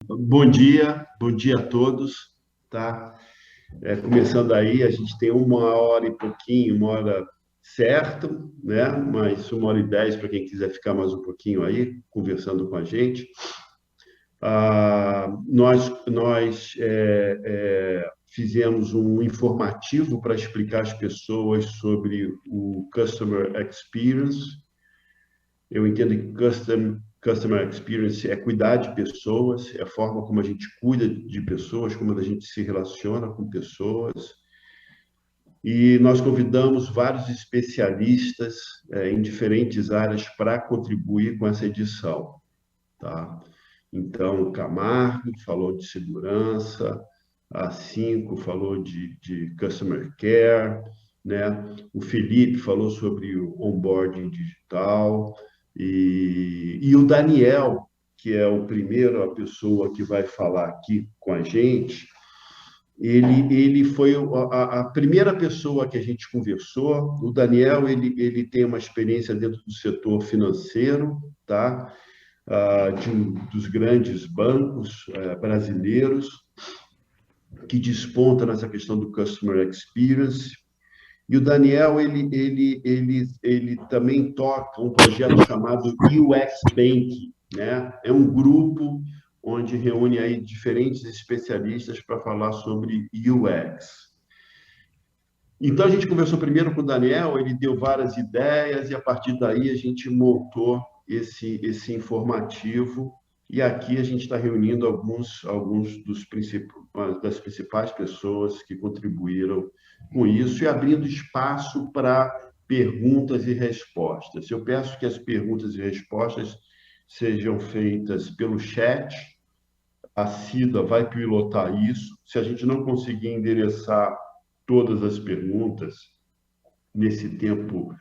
Bom dia a todos, tá? Começando aí, a gente tem 1 hora e pouquinho, 1 hora certo, né? Mas 1 hora e 10 para quem quiser ficar mais um pouquinho aí, conversando com a gente. Nós fizemos um informativo para explicar às pessoas sobre o Customer Experience. Eu entendo que Customer Experience é cuidar de pessoas, é a forma como a gente cuida de pessoas, como a gente se relaciona com pessoas. E nós convidamos vários especialistas em diferentes áreas para contribuir com essa edição, tá? Então, o Camargo falou de segurança, a Cinco falou de Customer Care, né? O Felipe falou sobre o onboarding digital, e o Daniel, que é o primeiro, a pessoa que vai falar aqui com a gente, ele foi a primeira pessoa que a gente conversou. O Daniel, ele tem uma experiência dentro do setor financeiro, tá? Dos grandes bancos brasileiros, que desponta nessa questão do Customer Experience. E o Daniel, ele também toca um projeto chamado UX Bank, né? É um grupo onde reúne aí diferentes especialistas para falar sobre UX. Então, a gente conversou primeiro com o Daniel, ele deu várias ideias, e a partir daí a gente montou esse informativo, e aqui a gente está reunindo alguns das principais pessoas que contribuíram com isso, e abrindo espaço para perguntas e respostas. Eu peço que as perguntas e respostas sejam feitas pelo chat. A Cida vai pilotar isso. Se a gente não conseguir endereçar todas as perguntas nesse tempo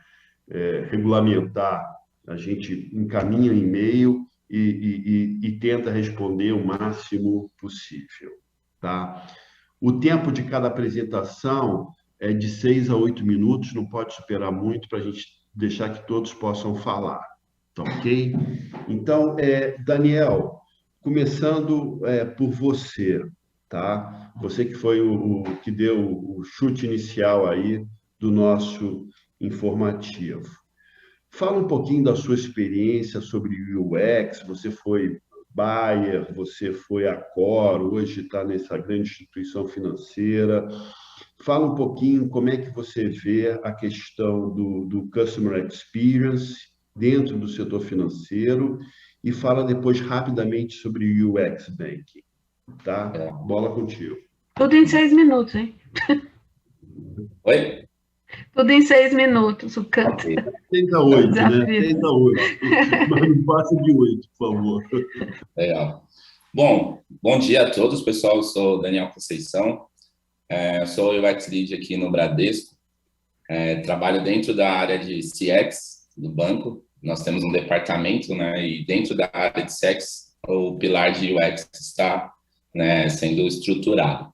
regulamentar, a gente encaminha e-mail e tenta responder o máximo possível, tá? O tempo de cada apresentação é de 6 a 8 minutos, não pode superar muito para a gente deixar que todos possam falar, tá ok? Então, Daniel, começando por você, tá? Você que foi o que deu o chute inicial aí do nosso informativo. Fala um pouquinho da sua experiência sobre o UX. Você foi Bayer, você foi Accor, hoje está nessa grande instituição financeira. Fala um pouquinho como é que você vê a questão do Customer Experience dentro do setor financeiro, e fala depois rapidamente sobre o UX Banking, tá? É. Bola contigo. Tudo em 6 minutos, hein? Oi? Tudo em 6 minutos, o canto. Ok. 6 a 8, né? Desafio. 6 a 8. Mas não passa de 8, por favor. Legal. Bom, bom dia a todos, pessoal. Eu sou Daniel Conceição, sou o UX Lead aqui no Bradesco. Trabalho dentro da área de CX do banco. Nós temos um departamento, né? E dentro da área de CX, o pilar de UX está, né, sendo estruturado.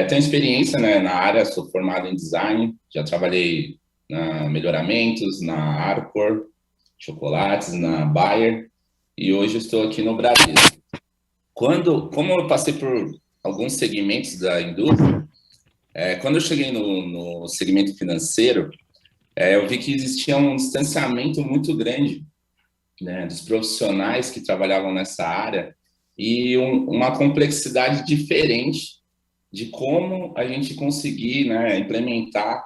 Tenho experiência, né, na área, sou formado em design, já trabalhei na Melhoramentos, na Arcor, Chocolates, na Bayer, e hoje estou aqui no Bradesco. Como eu passei por alguns segmentos da indústria, quando eu cheguei no segmento financeiro, eu vi que existia um distanciamento muito grande, né, dos profissionais que trabalhavam nessa área e uma complexidade diferente de como a gente conseguir, né, implementar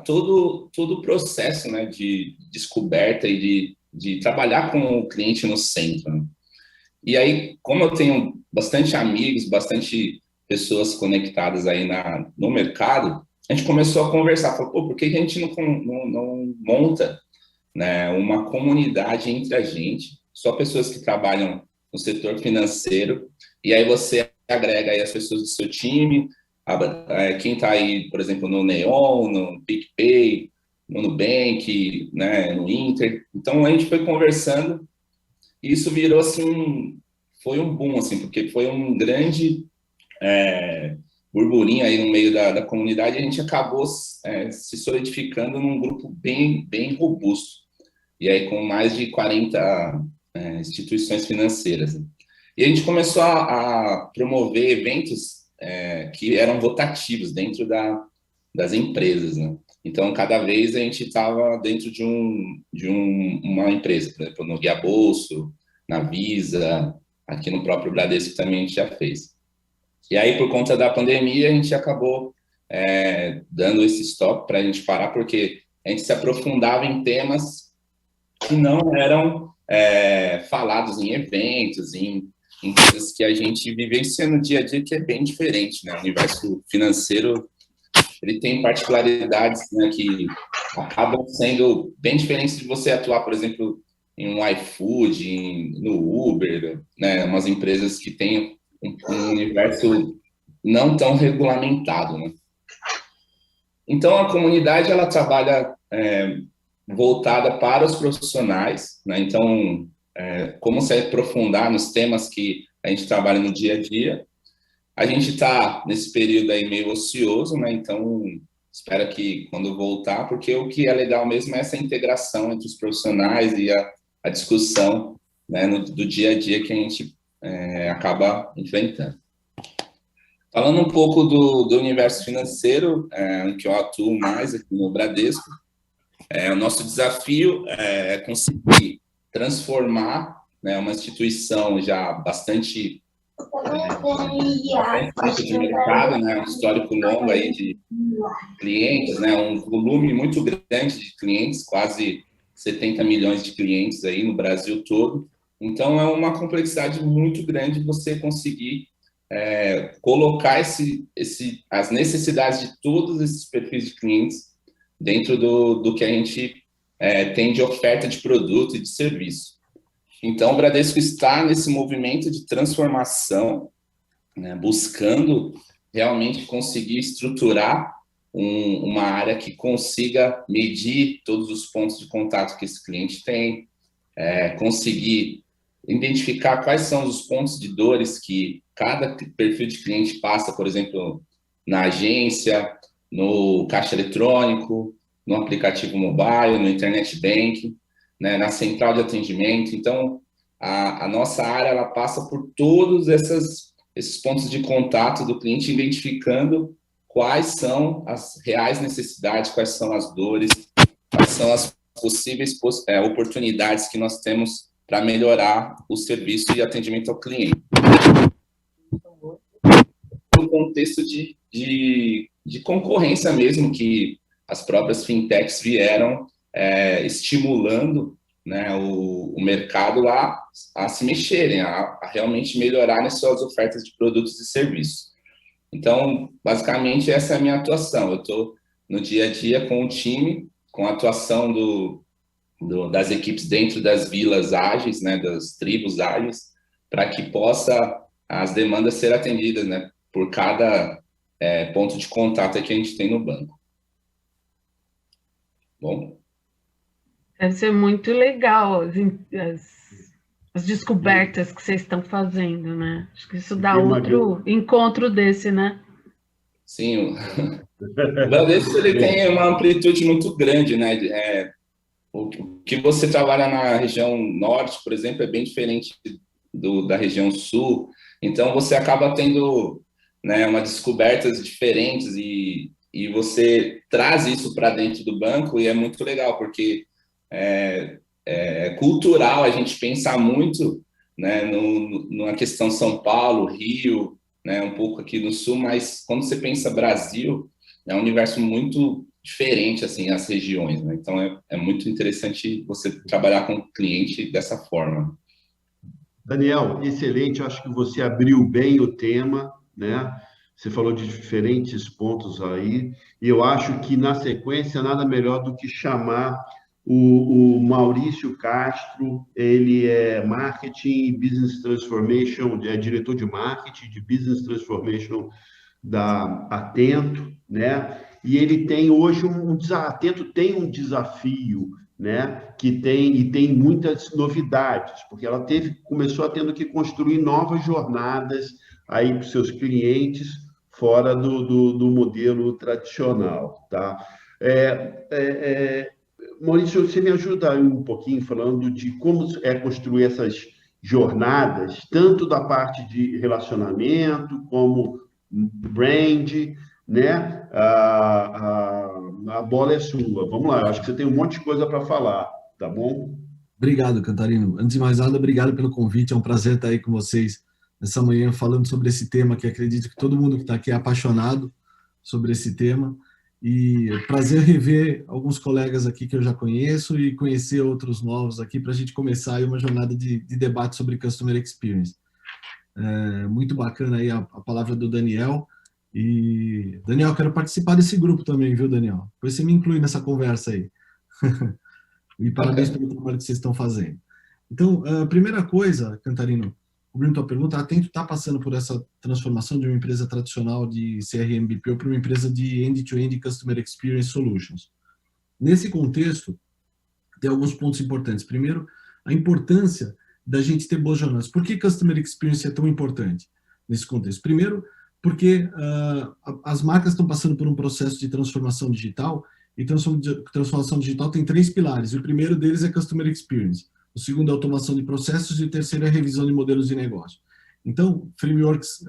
todo o processo, né, de descoberta e de trabalhar com o cliente no centro, né? E aí, como eu tenho bastante amigos, bastante pessoas conectadas aí no mercado, a gente começou a conversar, falou, pô, por que a gente não monta, né, uma comunidade entre a gente, só pessoas que trabalham no setor financeiro, e aí você agrega aí as pessoas do seu time, quem está aí, por exemplo, no Neon, no PicPay, no Nubank, né, no Inter. Então, a gente foi conversando e isso virou, assim, foi um boom, assim, porque foi um grande burburinho aí no meio da comunidade, e a gente acabou se solidificando num grupo bem robusto. E aí, com mais de 40 instituições financeiras. E a gente começou a promover eventos que eram rotativos dentro das empresas, né? Então, cada vez a gente estava dentro de uma empresa, por exemplo, no Guia Bolso, na Visa, aqui no próprio Bradesco também a gente já fez. E aí, por conta da pandemia, a gente acabou dando esse stop para a gente parar, porque a gente se aprofundava em temas que não eram falados em eventos, em coisas que a gente vivencia no dia a dia, que é bem diferente, né? O universo financeiro, ele tem particularidades, né, que acabam sendo bem diferentes de você atuar, por exemplo, em um iFood, no Uber, né? Umas empresas que têm um universo não tão regulamentado, né? Então, a comunidade, ela trabalha voltada para os profissionais, né? Então, como se aprofundar nos temas que a gente trabalha no dia a dia. A gente está nesse período aí meio ocioso, né? Então, espero que quando voltar, porque o que é legal mesmo é essa integração entre os profissionais e a discussão, né, do dia a dia que a gente acaba enfrentando. Falando um pouco do universo financeiro, em que eu atuo mais aqui no Bradesco, o nosso desafio é conseguir transformar, né, uma instituição já bastante de mercado, né, um histórico longo aí de clientes, né, um volume muito grande de clientes, quase 70 milhões de clientes aí no Brasil todo. Então, é uma complexidade muito grande você conseguir colocar as necessidades de todos esses perfis de clientes dentro do que a gente tem de oferta de produto e de serviço. Então, o Bradesco está nesse movimento de transformação, né, buscando realmente conseguir estruturar uma área que consiga medir todos os pontos de contato que esse cliente tem, conseguir identificar quais são os pontos de dores que cada perfil de cliente passa, por exemplo, na agência, no caixa eletrônico, no aplicativo mobile, no internet banking, né, na central de atendimento. Então, a nossa área, ela passa por todos esses pontos de contato do cliente, identificando quais são as reais necessidades, quais são as dores, quais são as possíveis oportunidades que nós temos para melhorar o serviço e atendimento ao cliente. No contexto de concorrência mesmo, que as próprias fintechs vieram estimulando, né, o mercado a se mexerem, a realmente melhorar nas suas ofertas de produtos e serviços. Então, basicamente, essa é a minha atuação. Eu estou no dia a dia com o time, com a atuação das equipes dentro das vilas ágeis, né, das tribos ágeis, para que possa as demandas ser atendidas, né, por cada ponto de contato que a gente tem no banco. Bom. Deve ser muito legal as descobertas que vocês estão fazendo, né? Acho que isso dá outro encontro desse, né? Sim, o Bradesco, ele tem uma amplitude muito grande, né? O que você trabalha na região norte, por exemplo, é bem diferente da região sul. Então, você acaba tendo, né, umas descobertas diferentes e você traz isso para dentro do banco e é muito legal, porque é cultural a gente pensar muito, né, numa questão São Paulo, Rio, né, um pouco aqui no sul, mas quando você pensa Brasil, é um universo muito diferente, assim, as regiões, né? Então é muito interessante você trabalhar com o cliente dessa forma. Daniel, excelente, eu acho que você abriu bem o tema, né? Você falou de diferentes pontos aí, e eu acho que, na sequência, nada melhor do que chamar o Maurício Castro. Ele é Marketing e Business Transformation, é diretor de Marketing, de Business Transformation da Atento, né? E ele tem hoje Atento tem um desafio, né? Que tem muitas novidades, porque ela começou a tendo que construir novas jornadas aí para os seus clientes fora do modelo tradicional, tá? Maurício, você me ajuda aí um pouquinho falando de como construir essas jornadas, tanto da parte de relacionamento como brand, né? A bola é sua. Vamos lá, eu acho que você tem um monte de coisa para falar, tá bom? Obrigado, Cantarino. Antes de mais nada, obrigado pelo convite. É um prazer estar aí com vocês nessa manhã falando sobre esse tema que acredito que todo mundo que está aqui é apaixonado sobre esse tema. E é prazer rever alguns colegas aqui que eu já conheço e conhecer outros novos aqui para a gente começar aí uma jornada de debate sobre Customer Experience. Muito bacana aí a palavra do Daniel. E, Daniel, quero participar desse grupo também, viu, Daniel? Depois você me inclui nessa conversa aí. E parabéns pelo trabalho que vocês estão fazendo. Então, a primeira coisa, Cantarino, cobrindo a tua pergunta, a Atento está passando por essa transformação de uma empresa tradicional de CRM BPO para uma empresa de End-to-End Customer Experience Solutions. Nesse contexto, tem alguns pontos importantes. Primeiro, a importância da gente ter boas jornadas. Por que Customer Experience é tão importante nesse contexto? Primeiro, porque as marcas estão passando por um processo de transformação digital, e transformação digital tem 3 pilares. O primeiro deles é Customer Experience. O segundo é automação de processos e o terceiro é revisão de modelos de negócio. Então, frameworks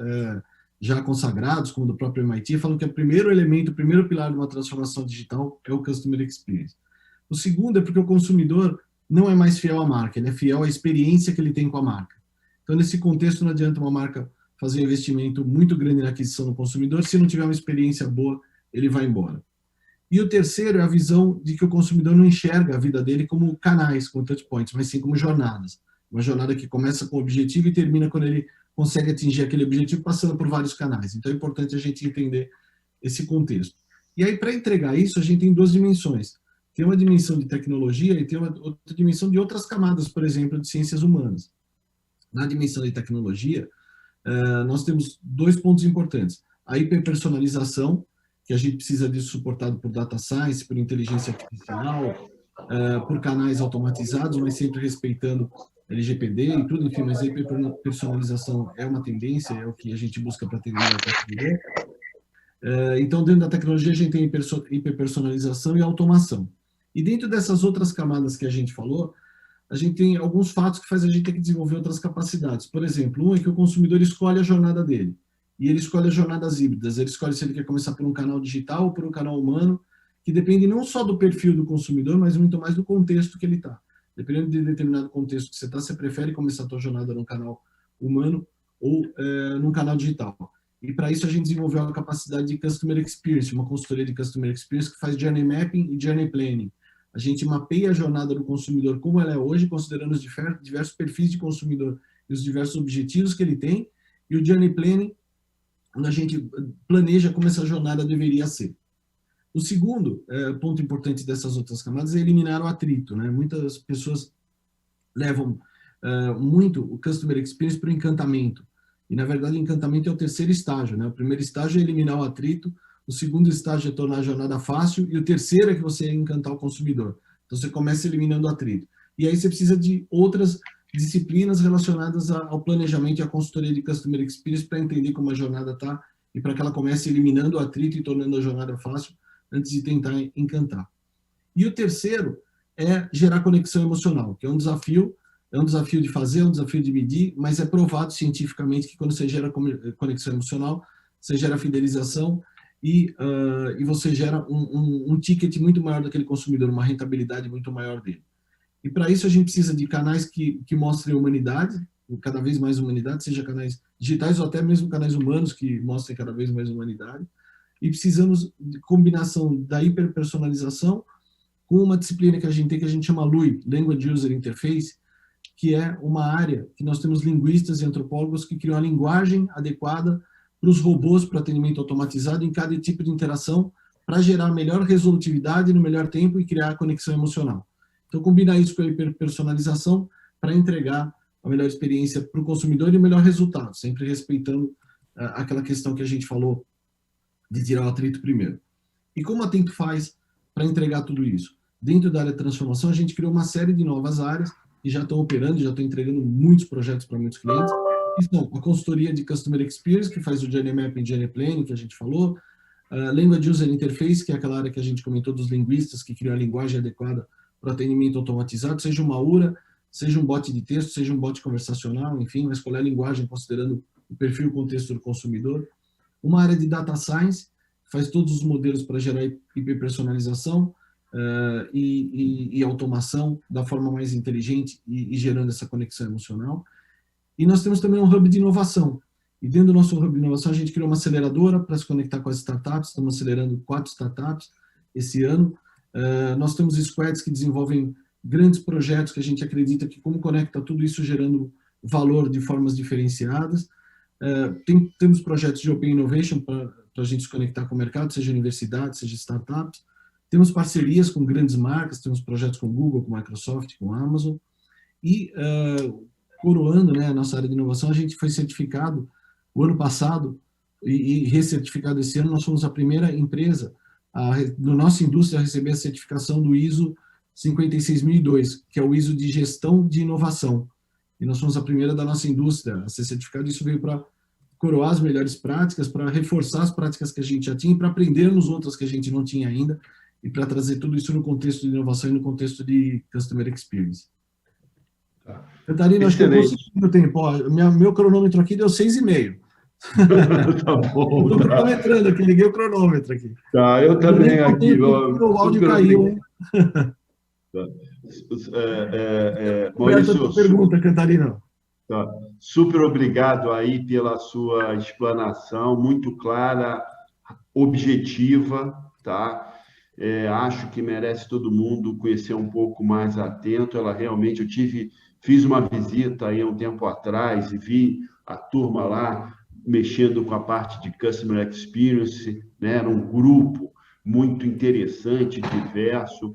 já consagrados, como do próprio MIT, falam que o primeiro elemento, o primeiro pilar de uma transformação digital é o Customer Experience. O segundo é porque o consumidor não é mais fiel à marca, ele é fiel à experiência que ele tem com a marca. Então, nesse contexto, não adianta uma marca fazer um investimento muito grande na aquisição do consumidor, se não tiver uma experiência boa, ele vai embora. E o terceiro é a visão de que o consumidor não enxerga a vida dele como canais, como touchpoints, mas sim como jornadas. Uma jornada que começa com o objetivo e termina quando ele consegue atingir aquele objetivo passando por vários canais. Então é importante a gente entender esse contexto. E aí, para entregar isso, a gente tem 2 dimensões. Tem uma dimensão de tecnologia e tem uma outra dimensão de outras camadas, por exemplo, de ciências humanas. Na dimensão de tecnologia, nós temos 2 pontos importantes. A hiperpersonalização, que a gente precisa disso suportado por data science, por inteligência artificial, por canais automatizados, mas sempre respeitando LGPD e tudo, enfim, mas a hiperpersonalização é uma tendência, é o que a gente busca para atender o consumidor. Então, dentro da tecnologia, a gente tem hiperpersonalização e automação. E dentro dessas outras camadas que a gente falou, a gente tem alguns fatos que fazem a gente ter que desenvolver outras capacidades. Por exemplo, um é que o consumidor escolhe a jornada dele. E ele escolhe as jornadas híbridas, ele escolhe se ele quer começar por um canal digital ou por um canal humano, que depende não só do perfil do consumidor, mas muito mais do contexto que ele está. Dependendo de determinado contexto que você está, você prefere começar a sua jornada num canal humano ou num canal digital. E para isso a gente desenvolveu a capacidade de Customer Experience, uma consultoria de Customer Experience que faz Journey Mapping e Journey Planning. A gente mapeia a jornada do consumidor como ela é hoje, considerando os diversos perfis de consumidor e os diversos objetivos que ele tem, e o Journey Planning, onde a gente planeja como essa jornada deveria ser. O segundo ponto importante dessas outras camadas é eliminar o atrito, né? Muitas pessoas levam muito o Customer Experience para o encantamento. E, na verdade, o encantamento é o terceiro estágio, né? O primeiro estágio é eliminar o atrito, o segundo estágio é tornar a jornada fácil e o terceiro é que você é encantar o consumidor. Então, você começa eliminando o atrito. E aí você precisa de outras disciplinas relacionadas ao planejamento e à consultoria de Customer Experience para entender como a jornada está e para que ela comece eliminando o atrito e tornando a jornada fácil antes de tentar encantar. E o terceiro é gerar conexão emocional, que é um desafio de fazer, é um desafio de medir, mas é provado cientificamente que quando você gera conexão emocional, você gera fidelização e você gera um ticket muito maior daquele consumidor, uma rentabilidade muito maior dele. E para isso a gente precisa de canais que mostrem humanidade, cada vez mais humanidade, seja canais digitais ou até mesmo canais humanos que mostrem cada vez mais humanidade. E precisamos de combinação da hiperpersonalização com uma disciplina que a gente tem, que a gente chama LUI, Language User Interface, que é uma área que nós temos linguistas e antropólogos que criam a linguagem adequada para os robôs para atendimento automatizado em cada tipo de interação para gerar melhor resolutividade no melhor tempo e criar conexão emocional. Então, combinar isso com a hiperpersonalização para entregar a melhor experiência para o consumidor e o melhor resultado, sempre respeitando aquela questão que a gente falou de tirar o atrito primeiro. E como a Atento faz para entregar tudo isso? Dentro da área de transformação, a gente criou uma série de novas áreas que já estão operando, já estão entregando muitos projetos para muitos clientes, que são a consultoria de Customer Experience, que faz o Journey Mapping e Journey Planning, que a gente falou, a Language User Interface, que é aquela área que a gente comentou dos linguistas, que criam a linguagem adequada para atendimento automatizado, seja uma URA, seja um bot de texto, seja um bot conversacional, enfim, vai escolher a linguagem considerando o perfil e o contexto do consumidor. Uma área de data science, faz todos os modelos para gerar hiperpersonalização e automação da forma mais inteligente e gerando essa conexão emocional. E nós temos também um hub de inovação. E dentro do nosso hub de inovação, a gente criou uma aceleradora para se conectar com as startups. Estamos acelerando 4 startups esse ano. Nós temos squads que desenvolvem grandes projetos que a gente acredita que como conecta tudo isso gerando valor de formas diferenciadas. Temos projetos de Open Innovation para a gente se conectar com o mercado, seja universidade, seja startups. Temos parcerias com grandes marcas, temos projetos com Google, com Microsoft, com Amazon. E, coroando, né, a nossa área de inovação, a gente foi certificado o ano passado e recertificado esse ano. Nós fomos a primeira empresa da nossa indústria a receber a certificação do ISO 56002, que é o ISO de gestão de inovação. E nós fomos a primeira da nossa indústria a ser certificado. Isso veio para coroar as melhores práticas, para reforçar as práticas que a gente já tinha, para aprender nos outras que a gente não tinha ainda, e para trazer tudo isso no contexto de inovação e no contexto de Customer Experience. Tá. Catarina, acho que eu consegui o tempo. Meu cronômetro aqui deu 6,5. Tá bom. Estou cronometrando aqui, liguei o cronômetro aqui. Tá, eu também aqui. O áudio caiu, hein? Maurício, pergunta, Catarina. Tá. Super obrigado aí pela sua explanação, muito clara, objetiva, tá? Acho que merece todo mundo conhecer um pouco mais atento. Ela realmente, fiz uma visita aí há um tempo atrás e vi a turma lá mexendo com a parte de Customer Experience, né? Era um grupo muito interessante, diverso.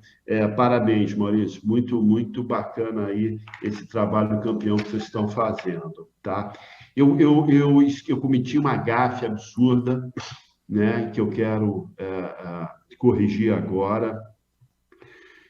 Parabéns, Maurício, muito, muito bacana aí esse trabalho campeão que vocês estão fazendo, tá? Eu cometi uma gafe absurda, né, que eu quero corrigir agora.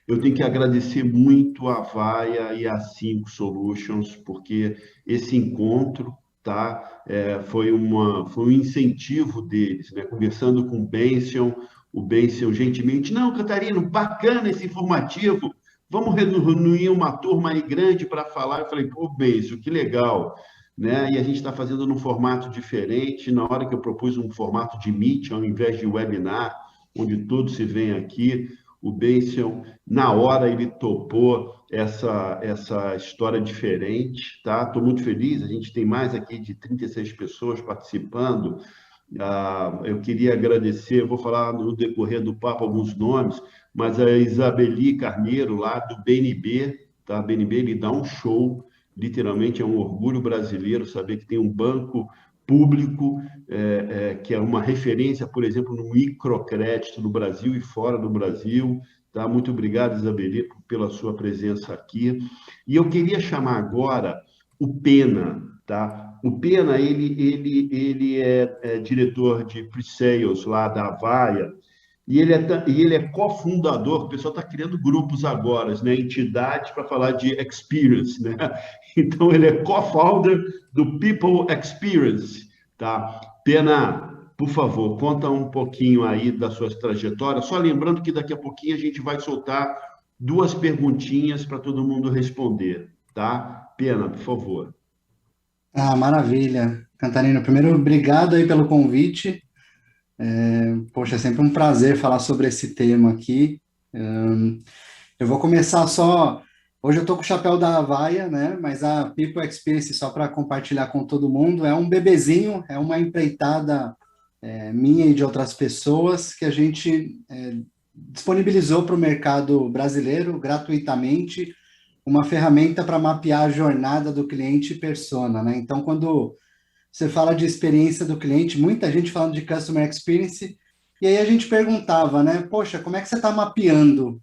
Eu tenho que agradecer muito a Avaya e a Cinco Solutions, porque esse encontro, tá, foi um incentivo deles, né, conversando com o Benson gentilmente, não, Catarina, bacana esse informativo, vamos reunir uma turma aí grande para falar. Eu falei, pô, Benson, que legal, né? E a gente está fazendo num formato diferente. Na hora que eu propus um formato de Meet, ao invés de webinar, onde todos se veem aqui, o Benson, na hora, ele topou essa história diferente, tá? Estou muito feliz, a gente tem mais aqui de 36 pessoas participando. Eu queria agradecer, eu vou falar no decorrer do papo alguns nomes, mas a Isabeli Carneiro, lá do BNB, tá? A BNB, ele dá um show, literalmente é um orgulho brasileiro saber que tem um banco público que é uma referência, por exemplo, no microcrédito no Brasil e fora do Brasil. Tá? Muito obrigado, Isabeli, pela sua presença aqui. E eu queria chamar agora o Pena, tá? O Pena, ele é diretor de pre-sales lá da Avaya, e ele é cofundador. O pessoal está criando grupos agora, né? Entidades para falar de experience, né? Então, ele é co-founder do People Experience, tá? Pena, por favor, conta um pouquinho aí da sua trajetória. Só lembrando que daqui a pouquinho a gente vai soltar 2 perguntinhas para todo mundo responder, tá? Pena, por favor. Maravilha. Catarina, primeiro, obrigado aí pelo convite. Poxa, é sempre um prazer falar sobre esse tema aqui. Eu vou começar só... Hoje eu estou com o chapéu da Avaya, né? Mas a People Experience, só para compartilhar com todo mundo, é um bebezinho, é uma empreitada minha e de outras pessoas que a gente disponibilizou para o mercado brasileiro gratuitamente uma ferramenta para mapear a jornada do cliente e persona, né? Então, quando você fala de experiência do cliente, muita gente falando de Customer Experience, e aí a gente perguntava, né? Poxa, como é que você está mapeando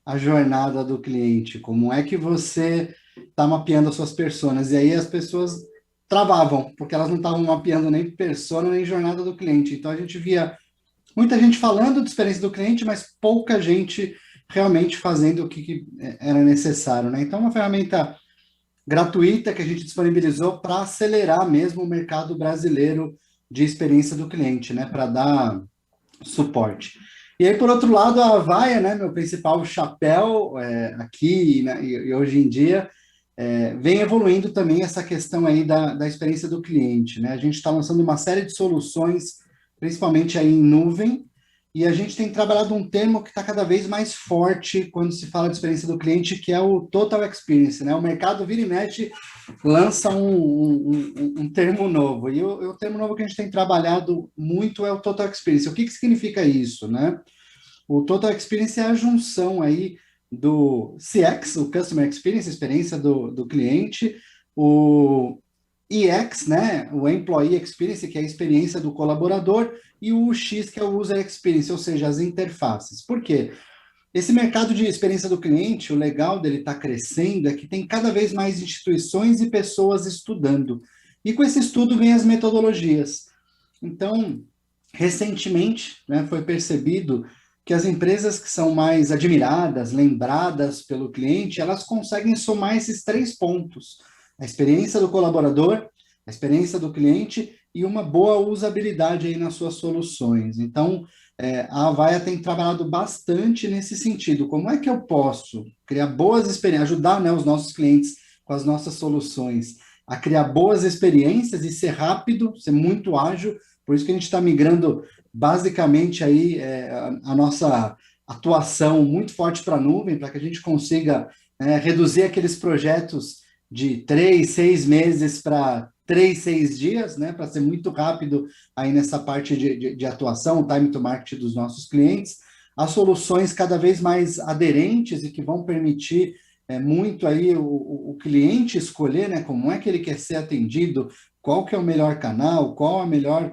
a jornada do cliente? Como é que você está mapeando as suas personas? E aí as pessoas travavam, porque elas não estavam mapeando nem persona, nem jornada do cliente. Então, a gente via muita gente falando de experiência do cliente, mas pouca gente realmente fazendo o que era necessário, né? Então, uma ferramenta gratuita que a gente disponibilizou para acelerar mesmo o mercado brasileiro de experiência do cliente, né? Para dar suporte. E aí, por outro lado, a Avaya, né? Meu principal chapéu aqui, né, e hoje em dia, vem evoluindo também essa questão aí da experiência do cliente, né? A gente está lançando uma série de soluções, principalmente aí em nuvem, e a gente tem trabalhado um termo que está cada vez mais forte quando se fala de experiência do cliente, que é o Total Experience, né? O mercado vira e mexe, lança um termo novo, e o termo novo que a gente tem trabalhado muito é o Total Experience. O que significa isso, né? O Total Experience é a junção aí do CX, o Customer Experience, experiência do cliente, o EX, né, o Employee Experience, que é a experiência do colaborador, e o X, que é o User Experience, ou seja, as interfaces. Por quê? Esse mercado de experiência do cliente, o legal dele estar crescendo é que tem cada vez mais instituições e pessoas estudando. E com esse estudo vem as metodologias. Então, recentemente, né, foi percebido que as empresas que são mais admiradas, lembradas pelo cliente, elas conseguem somar esses 3 pontos: a experiência do colaborador, a experiência do cliente e uma boa usabilidade aí nas suas soluções. Então, a Avaya tem trabalhado bastante nesse sentido. Como é que eu posso criar boas experiências, ajudar, né, os nossos clientes com as nossas soluções a criar boas experiências e ser rápido, ser muito ágil? Por isso que a gente está migrando basicamente aí a nossa atuação muito forte para a nuvem, para que a gente consiga reduzir aqueles projetos de 3, 6 meses para 3, 6 dias, né, para ser muito rápido aí nessa parte de atuação, time to market dos nossos clientes, as soluções cada vez mais aderentes e que vão permitir muito aí o cliente escolher, né, como é que ele quer ser atendido, qual que é o melhor canal, qual a melhor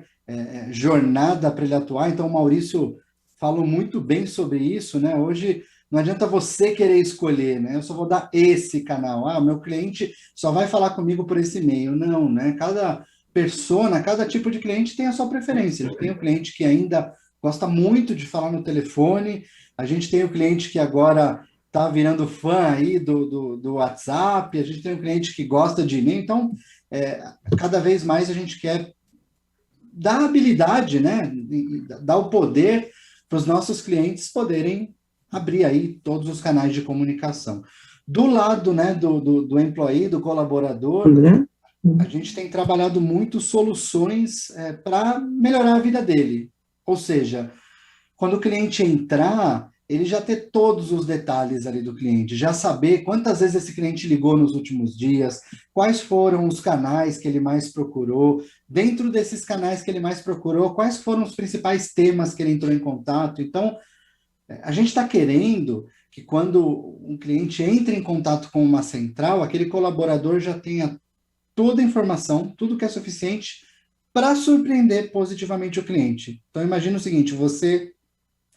jornada para ele atuar. Então, o Maurício falou muito bem sobre isso, né? Hoje não adianta você querer escolher, né? Eu só vou dar esse canal. O meu cliente só vai falar comigo por esse e-mail. Não, né? Cada persona, cada tipo de cliente tem a sua preferência. A gente tem o cliente que ainda gosta muito de falar no telefone, a gente tem o cliente que agora está virando fã aí do WhatsApp, a gente tem um cliente que gosta de e-mail. Então, cada vez mais a gente quer dar habilidade, né, dar o poder para os nossos clientes poderem abrir aí todos os canais de comunicação. Do lado, né, do employee, do colaborador, a gente tem trabalhado muito soluções para melhorar a vida dele. Ou seja, quando o cliente entrar, ele já ter todos os detalhes ali do cliente, já saber quantas vezes esse cliente ligou nos últimos dias, quais foram os canais que ele mais procurou, dentro desses canais que ele mais procurou, quais foram os principais temas que ele entrou em contato. Então, a gente está querendo que quando um cliente entre em contato com uma central, aquele colaborador já tenha toda a informação, tudo que é suficiente para surpreender positivamente o cliente. Então, imagina o seguinte: você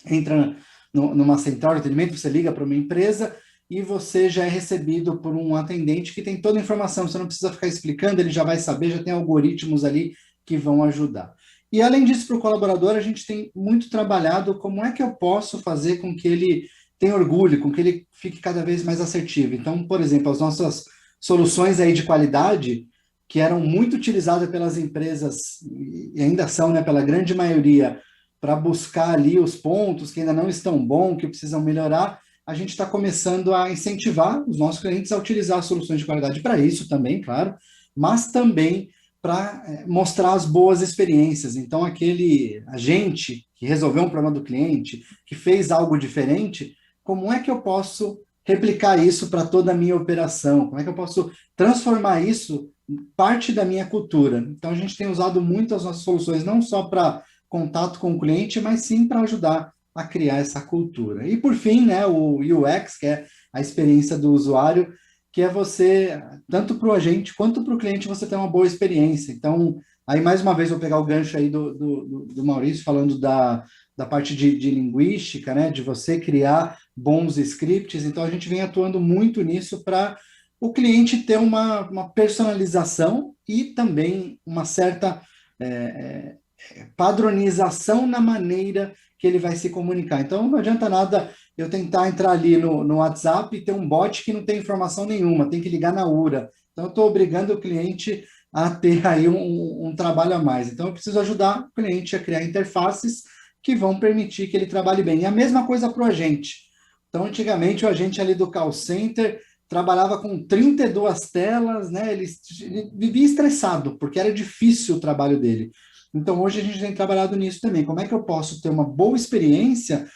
entra numa central de atendimento, você liga para uma empresa e você já é recebido por um atendente que tem toda a informação, você não precisa ficar explicando, ele já vai saber, já tem algoritmos ali que vão ajudar. E além disso, para o colaborador, a gente tem muito trabalhado como é que eu posso fazer com que ele tenha orgulho, com que ele fique cada vez mais assertivo. Então, por exemplo, as nossas soluções aí de qualidade, que eram muito utilizadas pelas empresas, e ainda são, né, pela grande maioria, para buscar ali os pontos que ainda não estão bons, que precisam melhorar, a gente está começando a incentivar os nossos clientes a utilizar soluções de qualidade para isso também, claro, mas também para mostrar as boas experiências. Então, aquele agente que resolveu um problema do cliente, que fez algo diferente, como é que eu posso replicar isso para toda a minha operação? Como é que eu posso transformar isso em parte da minha cultura? Então, a gente tem usado muito as nossas soluções, não só para contato com o cliente, mas sim para ajudar a criar essa cultura. E por fim, né, o UX, que é a experiência do usuário, que é você, tanto para o agente quanto para o cliente, você ter uma boa experiência. Então, aí mais uma vez vou pegar o gancho aí do Maurício, falando da parte de linguística, né, de você criar bons scripts. Então, a gente vem atuando muito nisso para o cliente ter uma personalização e também uma certa padronização na maneira que ele vai se comunicar. Então, não adianta nada eu tentar entrar ali no WhatsApp e ter um bot que não tem informação nenhuma, tem que ligar na URA. Então, eu estou obrigando o cliente a ter aí um trabalho a mais. Então, eu preciso ajudar o cliente a criar interfaces que vão permitir que ele trabalhe bem. E a mesma coisa para o agente. Então, antigamente, o agente ali do call center trabalhava com 32 telas, né? Ele vivia estressado, porque era difícil o trabalho dele. Então, hoje a gente tem trabalhado nisso também. Como é que eu posso ter uma boa experiência,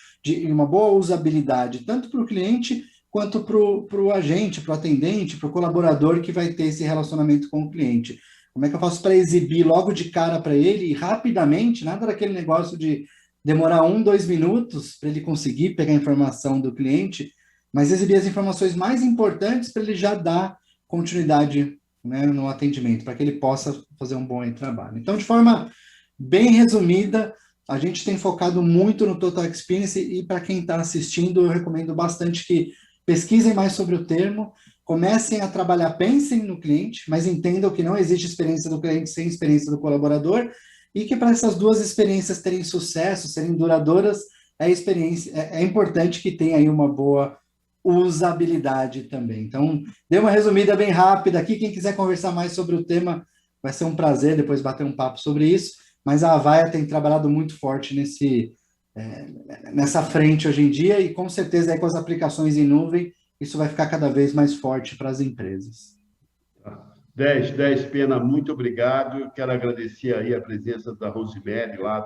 uma boa usabilidade, tanto para o cliente quanto para o agente, para o atendente, para o colaborador que vai ter esse relacionamento com o cliente? Como é que eu faço para exibir logo de cara para ele, rapidamente, nada daquele negócio de demorar 1, 2 minutos para ele conseguir pegar a informação do cliente, mas exibir as informações mais importantes para ele já dar continuidade, né, no atendimento, para que ele possa fazer um bom trabalho. Então, de forma bem resumida, a gente tem focado muito no Total Experience e para quem está assistindo, eu recomendo bastante que pesquisem mais sobre o termo, comecem a trabalhar, pensem no cliente, mas entendam que não existe experiência do cliente sem experiência do colaborador e que para essas duas experiências terem sucesso, serem duradouras, é importante que tenha aí uma boa usabilidade também. Então, dei uma resumida bem rápida aqui. Quem quiser conversar mais sobre o tema, vai ser um prazer depois bater um papo sobre isso, mas a Avaya tem trabalhado muito forte nessa frente hoje em dia e com certeza aí com as aplicações em nuvem, isso vai ficar cada vez mais forte para as empresas. 10, Pena, muito obrigado. Eu quero agradecer aí a presença da Rosemary, lá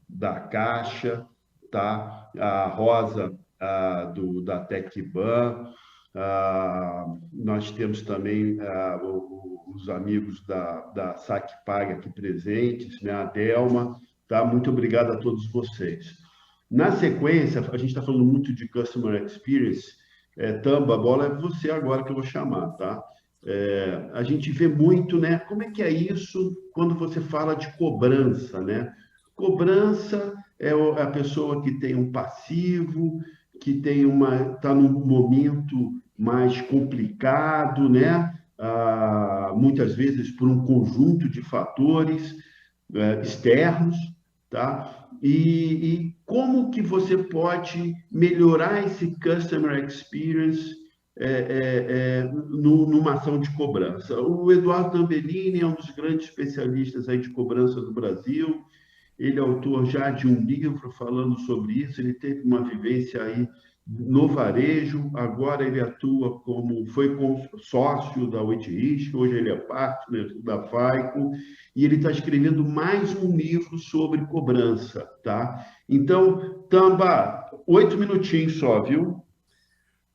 da Caixa, tá? A Rosa, da Tecban. Nós temos também os amigos da SacPag aqui presentes, né? A Delma, tá? Muito obrigado a todos vocês. Na sequência, a gente está falando muito de Customer Experience. Tamba, a bola é você agora que eu vou chamar, tá? A gente vê muito, né? Como é que é isso quando você fala de cobrança, né? Cobrança é a pessoa que tem um passivo, que está num momento mais complicado, né? Muitas vezes por um conjunto de fatores externos, tá? E como que você pode melhorar esse customer experience numa ação de cobrança? O Eduardo Tambellini é um dos grandes especialistas aí de cobrança do Brasil. Ele é autor já de um livro falando sobre isso. Ele teve uma vivência aí no varejo, agora ele atua foi sócio da Waitrist, hoje ele é partner da FICO, e ele está escrevendo mais um livro sobre cobrança, tá? Então, Tamba, 8 minutinhos só, viu?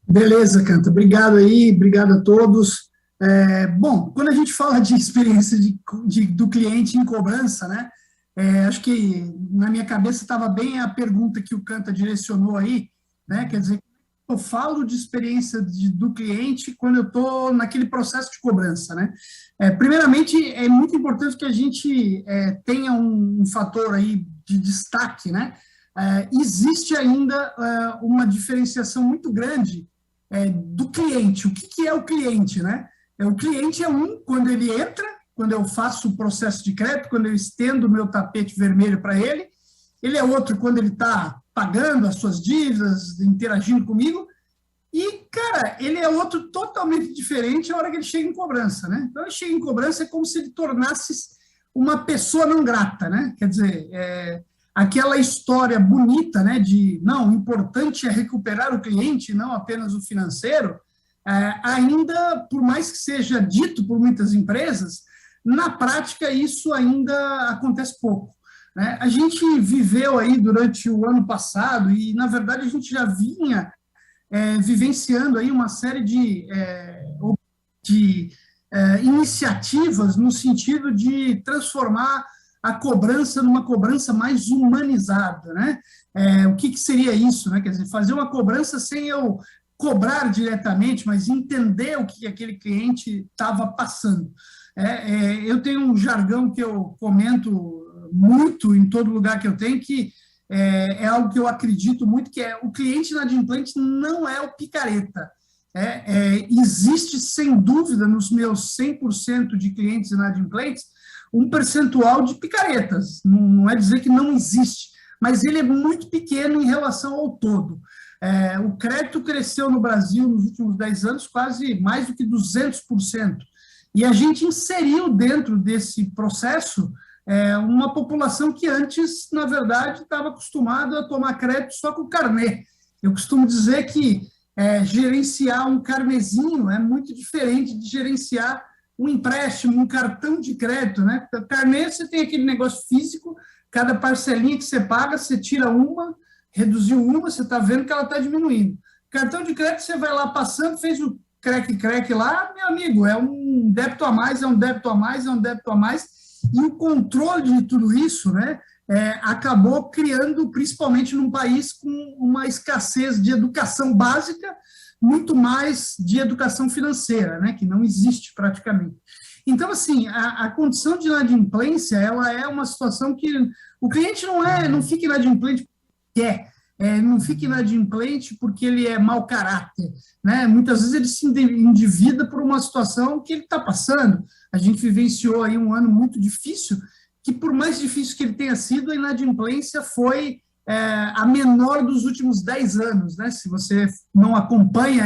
Beleza, Canta. Obrigado aí, obrigado a todos. Bom, quando a gente fala de experiência do cliente em cobrança, né? Acho que na minha cabeça estava bem a pergunta que o Canta direcionou aí, né? Quer dizer, eu falo de experiência do cliente quando eu estou naquele processo de cobrança, né? Primeiramente, é muito importante que a gente tenha um fator aí de destaque, né? Existe ainda uma diferenciação muito grande do cliente. O que é o cliente, né? O cliente é quando ele entra, quando eu faço o processo de crédito, quando eu estendo o meu tapete vermelho para ele. Ele é outro quando ele está pagando as suas dívidas, interagindo comigo. E, cara, ele é outro totalmente diferente a hora que ele chega em cobrança, né? Então, ele chega em cobrança é como se ele tornasse uma pessoa não grata, né? Quer dizer, aquela história bonita, né, de, não, o importante é recuperar o cliente, não apenas o financeiro, ainda, por mais que seja dito por muitas empresas, na prática isso ainda acontece pouco, né? A gente viveu aí durante o ano passado e, na verdade, a gente já vinha vivenciando aí uma série de iniciativas no sentido de transformar a cobrança numa cobrança mais humanizada, né? O que seria isso, né? Quer dizer, fazer uma cobrança sem eu cobrar diretamente, mas entender o que aquele cliente estava passando. Eu tenho um jargão que eu comento muito em todo lugar que eu tenho, que é algo que eu acredito muito, que o cliente inadimplente não é o picareta. Existe, sem dúvida, nos meus 100% de clientes inadimplentes, um percentual de picaretas. Não é dizer que não existe, mas ele é muito pequeno em relação ao todo. O crédito cresceu no Brasil nos últimos 10 anos quase mais do que 200%. E a gente inseriu dentro desse processo uma população que antes, na verdade, estava acostumada a tomar crédito só com o carnê. Eu costumo dizer que gerenciar um carnezinho é muito diferente de gerenciar um empréstimo, um cartão de crédito, né? Carnê, você tem aquele negócio físico, cada parcelinha que você paga, você tira uma, reduziu uma, você está vendo que ela está diminuindo. Cartão de crédito, você vai lá passando, fez o creque lá, meu amigo, é um débito a mais, é um débito a mais, é um débito a mais, e o controle de tudo isso, né, acabou criando, principalmente num país com uma escassez de educação básica, muito mais de educação financeira, né, que não existe praticamente. Então, assim, a condição de inadimplência, ela é uma situação que o cliente não fica inadimplente porque quer, não fica inadimplente porque ele é mau caráter, né? Muitas vezes ele se endivida por uma situação que ele está passando. A gente vivenciou aí um ano muito difícil, que por mais difícil que ele tenha sido, a inadimplência foi a menor dos últimos 10 anos, né? Se você não acompanha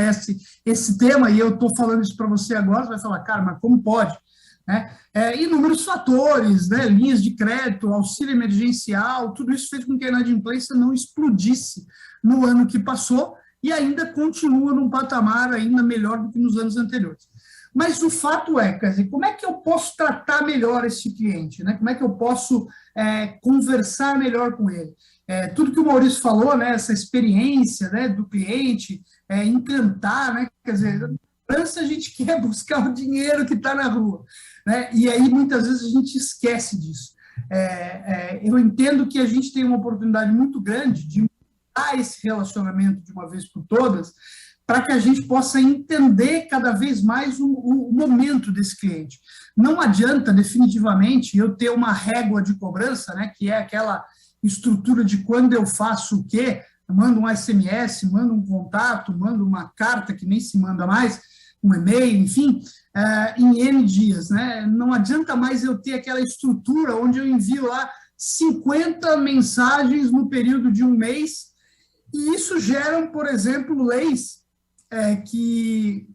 esse tema, e eu estou falando isso para você agora, você vai falar, cara, mas como pode? Né? Inúmeros fatores, né? Linhas de crédito, auxílio emergencial, tudo isso fez com que a inadimplência não explodisse no ano que passou e ainda continua num patamar ainda melhor do que nos anos anteriores. Mas o fato quer dizer, como é que eu posso tratar melhor esse cliente? Né? Como é que eu posso conversar melhor com ele? Tudo que o Maurício falou, né? Essa experiência, né, do cliente, encantar, né? Quer dizer, a gente quer buscar o dinheiro que está na rua, né? E aí muitas vezes a gente esquece disso. Eu entendo que a gente tem uma oportunidade muito grande de mudar esse relacionamento de uma vez por todas, para que a gente possa entender cada vez mais o momento desse cliente. Não adianta, definitivamente, eu ter uma régua de cobrança, né, que é aquela estrutura de quando eu faço o quê, mando um SMS, mando um contato, mando uma carta que nem se manda mais, um e-mail, enfim, em N dias, né? Não adianta mais eu ter aquela estrutura onde eu envio lá 50 mensagens no período de um mês, e isso gera, por exemplo, leis que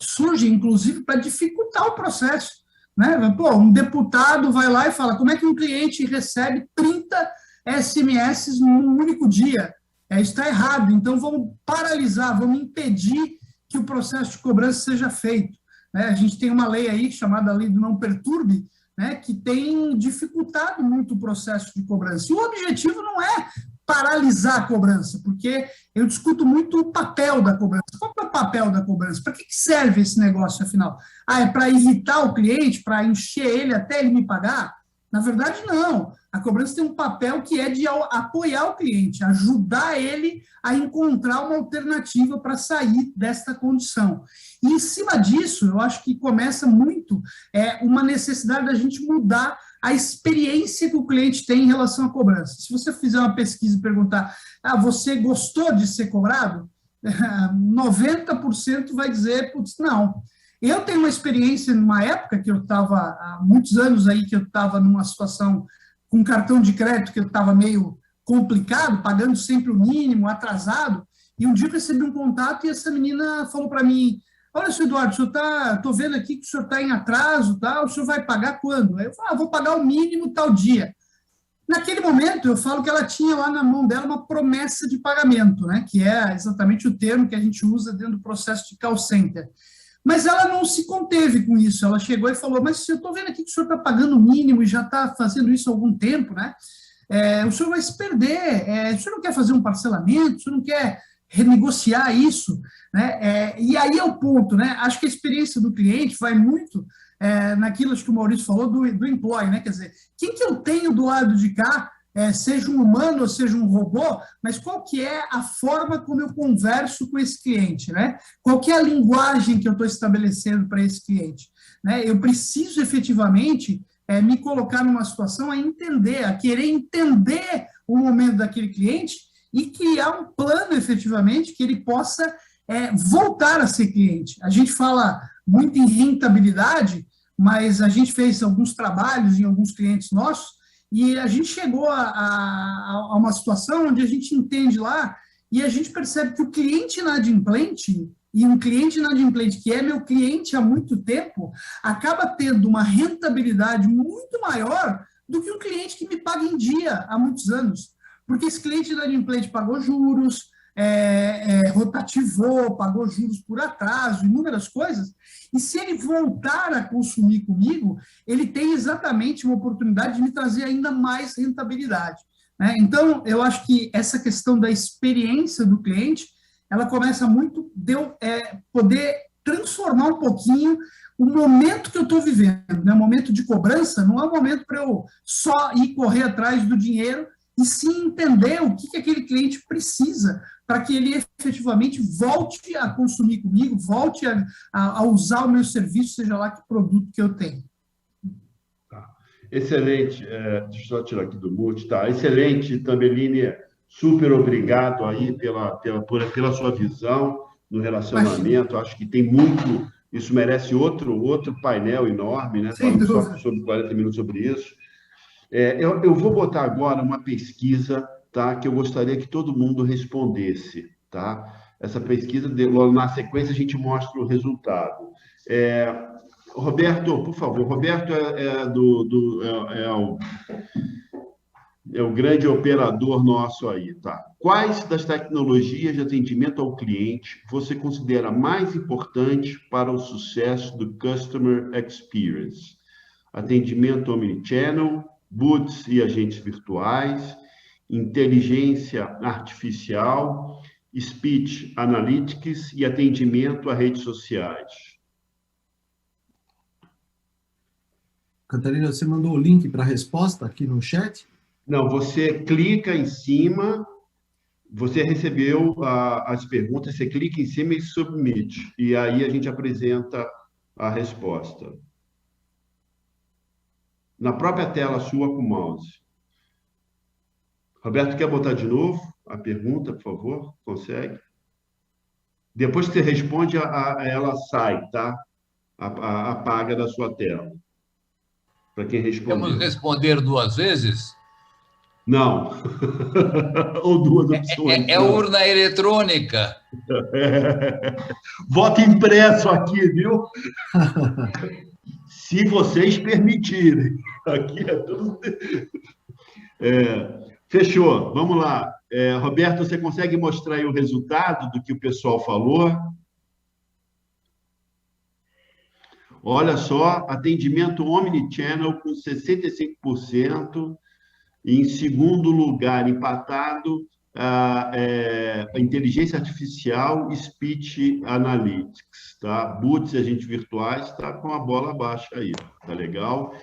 surgem, inclusive, para dificultar o processo, né? Pô, um deputado vai lá e fala, como é que um cliente recebe 30 SMS num único dia? Está errado, então vamos paralisar, vamos impedir que o processo de cobrança seja feito. Né? A gente tem uma lei aí, chamada Lei do Não Perturbe, né, que tem dificultado muito o processo de cobrança. E o objetivo não é paralisar a cobrança, porque eu discuto muito o papel da cobrança. Qual é o papel da cobrança? Para que serve esse negócio, afinal? É para irritar o cliente, para encher ele até ele me pagar? Na verdade, não. A cobrança tem um papel que é de apoiar o cliente, ajudar ele a encontrar uma alternativa para sair desta condição. E, em cima disso, eu acho que começa muito uma necessidade da gente mudar a experiência que o cliente tem em relação à cobrança. Se você fizer uma pesquisa e perguntar, você gostou de ser cobrado? 90% vai dizer, putz, não. Eu tenho uma experiência numa época que eu estava, há muitos anos aí, que eu estava numa situação com cartão de crédito que eu estava meio complicado, pagando sempre o mínimo, atrasado, e um dia eu recebi um contato e essa menina falou para mim, olha, senhor Eduardo, estou vendo aqui que o senhor está em atraso, tá? O senhor vai pagar quando? Aí eu falo, vou pagar o mínimo tal dia. Naquele momento, eu falo que ela tinha lá na mão dela uma promessa de pagamento, né? Que é exatamente o termo que a gente usa dentro do processo de call center. Mas ela não se conteve com isso, ela chegou e falou, mas eu estou vendo aqui que o senhor está pagando o mínimo e já está fazendo isso há algum tempo, né? O senhor vai se perder, o senhor não quer fazer um parcelamento, o senhor não quer renegociar isso, né? E aí é o ponto, né? Acho que a experiência do cliente vai muito naquilo que o Maurício falou do employee, né? Quer dizer, quem que eu tenho do lado de cá, seja um humano ou seja um robô, mas qual que é a forma como eu converso com esse cliente, né? Qual que é a linguagem que eu estou estabelecendo para esse cliente, né? Eu preciso efetivamente me colocar numa situação a querer entender o momento daquele cliente e criar um plano efetivamente que ele possa voltar a ser cliente. A gente fala muito em rentabilidade, mas a gente fez alguns trabalhos em alguns clientes nossos e a gente chegou a uma situação onde a gente entende lá e a gente percebe que o cliente inadimplente, e um cliente inadimplente que é meu cliente há muito tempo, acaba tendo uma rentabilidade muito maior do que um cliente que me paga em dia há muitos anos. Porque esse cliente inadimplente pagou juros, rotativou, pagou juros por atraso, inúmeras coisas, e se ele voltar a consumir comigo, ele tem exatamente uma oportunidade de me trazer ainda mais rentabilidade, né? Então, eu acho que essa questão da experiência do cliente, ela começa muito de eu poder transformar um pouquinho o momento que eu estou vivendo, né? O momento de cobrança não é um momento para eu só ir correr atrás do dinheiro, e sim entender o que aquele cliente precisa para que ele efetivamente volte a consumir comigo, volte a usar o meu serviço, seja lá que produto que eu tenho. Tá. Excelente. Deixa eu só tirar aqui do mute. Tá. Excelente, Tambellini. Super obrigado aí pela sua visão no relacionamento. Acho que tem muito... Isso merece outro painel enorme, né? Falando só sobre 40 minutos sobre isso. Eu vou botar agora uma pesquisa, tá, que eu gostaria que todo mundo respondesse. Tá? Essa pesquisa, na sequência, a gente mostra o resultado. Roberto, por favor. Roberto é o grande operador nosso aí. Tá? Quais das tecnologias de atendimento ao cliente você considera mais importante para o sucesso do Customer Experience? Atendimento Omnichannel, bots e agentes virtuais, inteligência artificial, speech analytics e atendimento a redes sociais. Catarina, você mandou o link para a resposta aqui no chat? Não, você clica em cima, você recebeu as perguntas, você clica em cima e submit, e aí a gente apresenta a resposta. Na própria tela sua com o mouse. Roberto, quer botar de novo a pergunta, por favor? Consegue? Depois que você responde, ela sai, tá? Apaga da sua tela. Para quem respondeu. Vamos responder 2 vezes? Não. Ou 2 opções. É urna eletrônica. Voto impresso aqui, viu? Se vocês permitirem. Aqui é tudo... Fechou. Vamos lá. Roberto, você consegue mostrar aí o resultado do que o pessoal falou? Olha só, atendimento Omnichannel com 65%. Em segundo lugar, empatado, a inteligência artificial e speech analytics, tá? Bots e agentes virtuais está com a bola baixa aí, tá legal?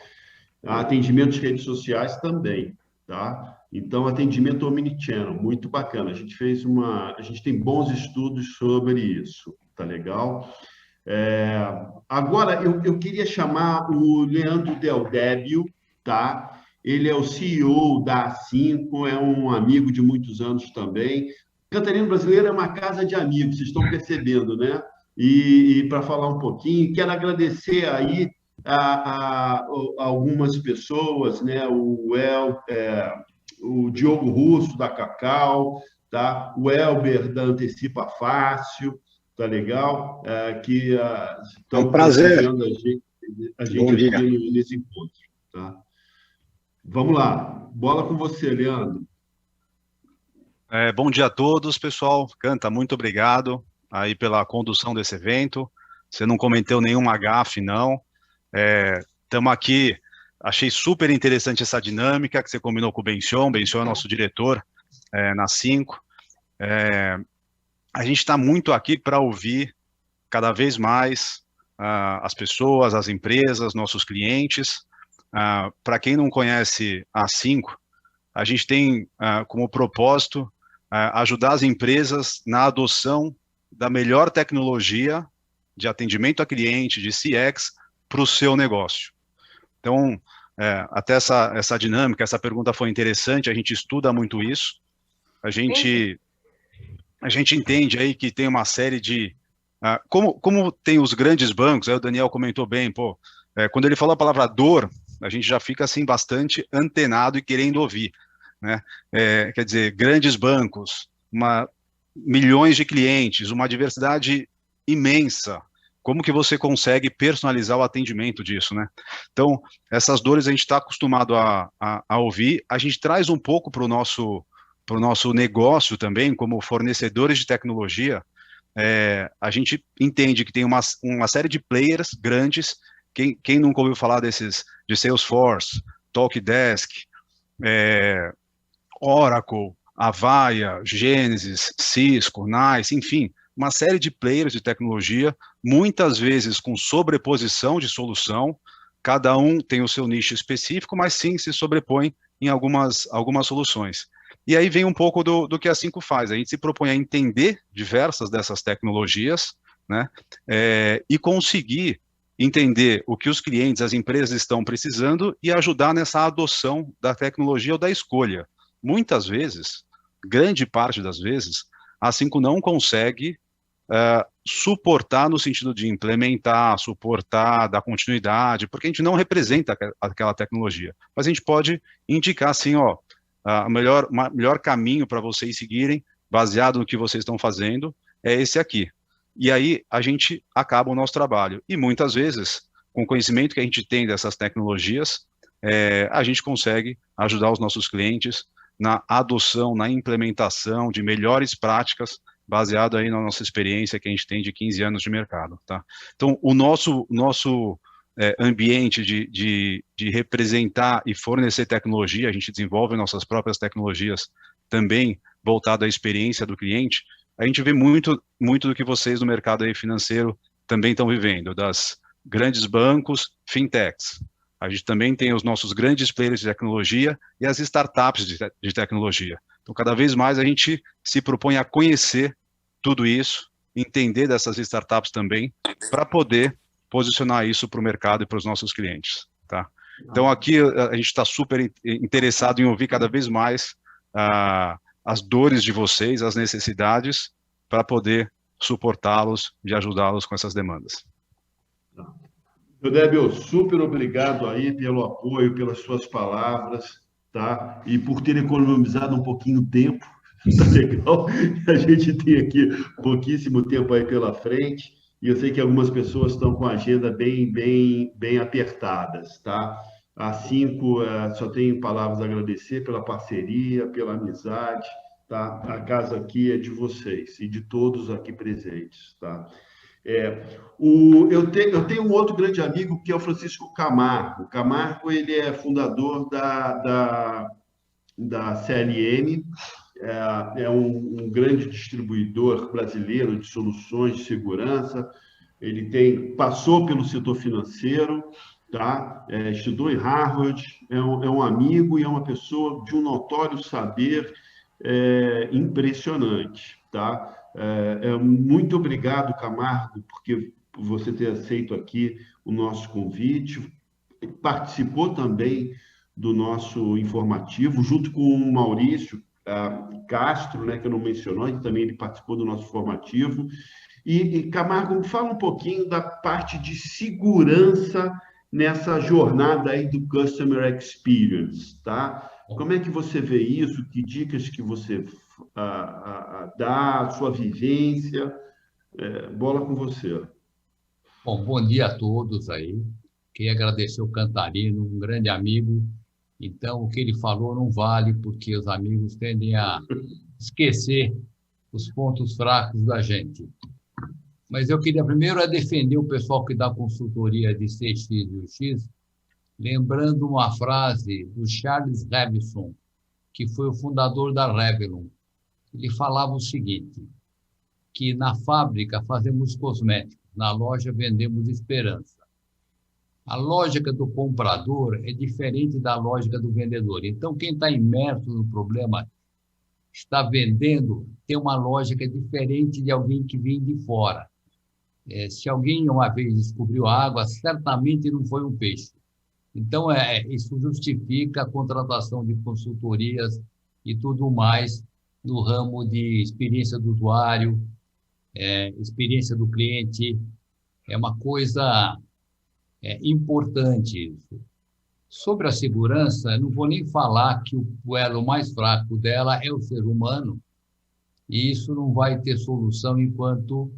Atendimento de redes sociais também, tá? Então, atendimento omnichannel, muito bacana. A gente tem bons estudos sobre isso, tá legal? Agora, eu queria chamar o Leandro Del Débio, tá? Ele é o CEO da A5, é um amigo de muitos anos também. Cantarino Brasileiro é uma casa de amigos, vocês estão percebendo, né? E para falar um pouquinho, quero agradecer aí a algumas pessoas, né? O Diogo Russo, da Cacau, tá? O Elber, da Antecipa Fácil, tá legal? Que estão um prazer. A gente aqui nesse encontro, tá? Vamos lá, bola com você, Leandro. Bom dia a todos, pessoal. Canta, muito obrigado aí pela condução desse evento. Você não cometeu nenhuma gafe, não. Estamos aqui, achei super interessante essa dinâmica que você combinou com o Benchon. Benchon é nosso diretor na 5. A gente está muito aqui para ouvir cada vez mais as pessoas, as empresas, nossos clientes. Para quem não conhece a A5, a gente tem como propósito ajudar as empresas na adoção da melhor tecnologia de atendimento a cliente, de CX, para o seu negócio. Então, até essa dinâmica, essa pergunta foi interessante, a gente estuda muito isso, a gente entende aí que tem uma série de... como tem os grandes bancos, aí o Daniel comentou bem, quando ele falou a palavra dor, a gente já fica assim bastante antenado e querendo ouvir, né? Quer dizer, grandes bancos, milhões de clientes, uma diversidade imensa. Como que você consegue personalizar o atendimento disso, né? Então, essas dores a gente está acostumado a ouvir, a gente traz um pouco para o nosso o nosso negócio também, como fornecedores de tecnologia, a gente entende que tem uma série de players grandes. Quem nunca ouviu falar de Salesforce, Talkdesk, Oracle, Avaya, Genesys, Cisco, NICE, enfim, uma série de players de tecnologia, muitas vezes com sobreposição de solução, cada um tem o seu nicho específico, mas sim se sobrepõe em algumas soluções. E aí vem um pouco do que a Cinco faz. A gente se propõe a entender diversas dessas tecnologias, né, e conseguir entender o que os clientes, as empresas estão precisando e ajudar nessa adoção da tecnologia ou da escolha. Muitas vezes, grande parte das vezes, a Cinco não consegue suportar no sentido de implementar, suportar, dar continuidade, porque a gente não representa aquela tecnologia. Mas a gente pode indicar assim, ó, o melhor caminho para vocês seguirem, baseado no que vocês estão fazendo, é esse aqui. E aí a gente acaba o nosso trabalho. E muitas vezes, com o conhecimento que a gente tem dessas tecnologias, a gente consegue ajudar os nossos clientes na adoção, na implementação de melhores práticas, baseado aí na nossa experiência que a gente tem de 15 anos de mercado, tá? Então, o nosso ambiente de representar e fornecer tecnologia, a gente desenvolve nossas próprias tecnologias também voltado à experiência do cliente, a gente vê muito do que vocês no mercado aí financeiro também estão vivendo, das grandes bancos, fintechs. A gente também tem os nossos grandes players de tecnologia e as startups de tecnologia. Então, cada vez mais a gente se propõe a conhecer tudo isso, entender dessas startups também, para poder posicionar isso para o mercado e para os nossos clientes, tá? Então, aqui a gente está super interessado em ouvir cada vez mais as dores de vocês, as necessidades, para poder suportá-los e ajudá-los com essas demandas. Débio, super obrigado aí pelo apoio, pelas suas palavras, tá? E por ter economizado um pouquinho de tempo, tá legal? A gente tem aqui pouquíssimo tempo aí pela frente, e eu sei que algumas pessoas estão com a agenda bem apertadas, tá? A Cinco, só tenho palavras a agradecer pela parceria, pela amizade, tá? A casa aqui é de vocês e de todos aqui presentes, tá? Eu tenho um outro grande amigo que é o Francisco Camargo. O Camargo, ele é fundador da CLM, é um grande distribuidor brasileiro de soluções de segurança. Ele passou pelo setor financeiro, tá? Estudou em Harvard, é um amigo e é uma pessoa de um notório saber impressionante, tá? Muito obrigado, Camargo, por você ter aceito aqui o nosso convite. Participou também do nosso informativo, junto com o Maurício Castro, né, que eu não mencionei, também ele participou do nosso informativo. E Camargo, fala um pouquinho da parte de segurança nessa jornada aí do Customer Experience, tá? Como é que você vê isso? Que dicas que você dá, sua vivência? Bola com você. Bom, bom dia a todos aí. Queria agradecer o Cantarino, um grande amigo. Então, o que ele falou não vale, porque os amigos tendem a esquecer os pontos fracos da gente. Mas eu queria primeiro defender o pessoal que dá consultoria de CX e UX, lembrando uma frase do Charles Revison, que foi o fundador da Revlon. Ele falava o seguinte, que na fábrica fazemos cosméticos, na loja vendemos esperança. A lógica do comprador é diferente da lógica do vendedor. Então, quem está imerso no problema, está vendendo, tem uma lógica diferente de alguém que vem de fora. Se alguém uma vez descobriu a água, certamente não foi um peixe. Então, isso justifica a contratação de consultorias e tudo mais no ramo de experiência do usuário, experiência do cliente. É uma coisa importante isso. Sobre a segurança, não vou nem falar que o elo mais fraco dela é o ser humano, e isso não vai ter solução enquanto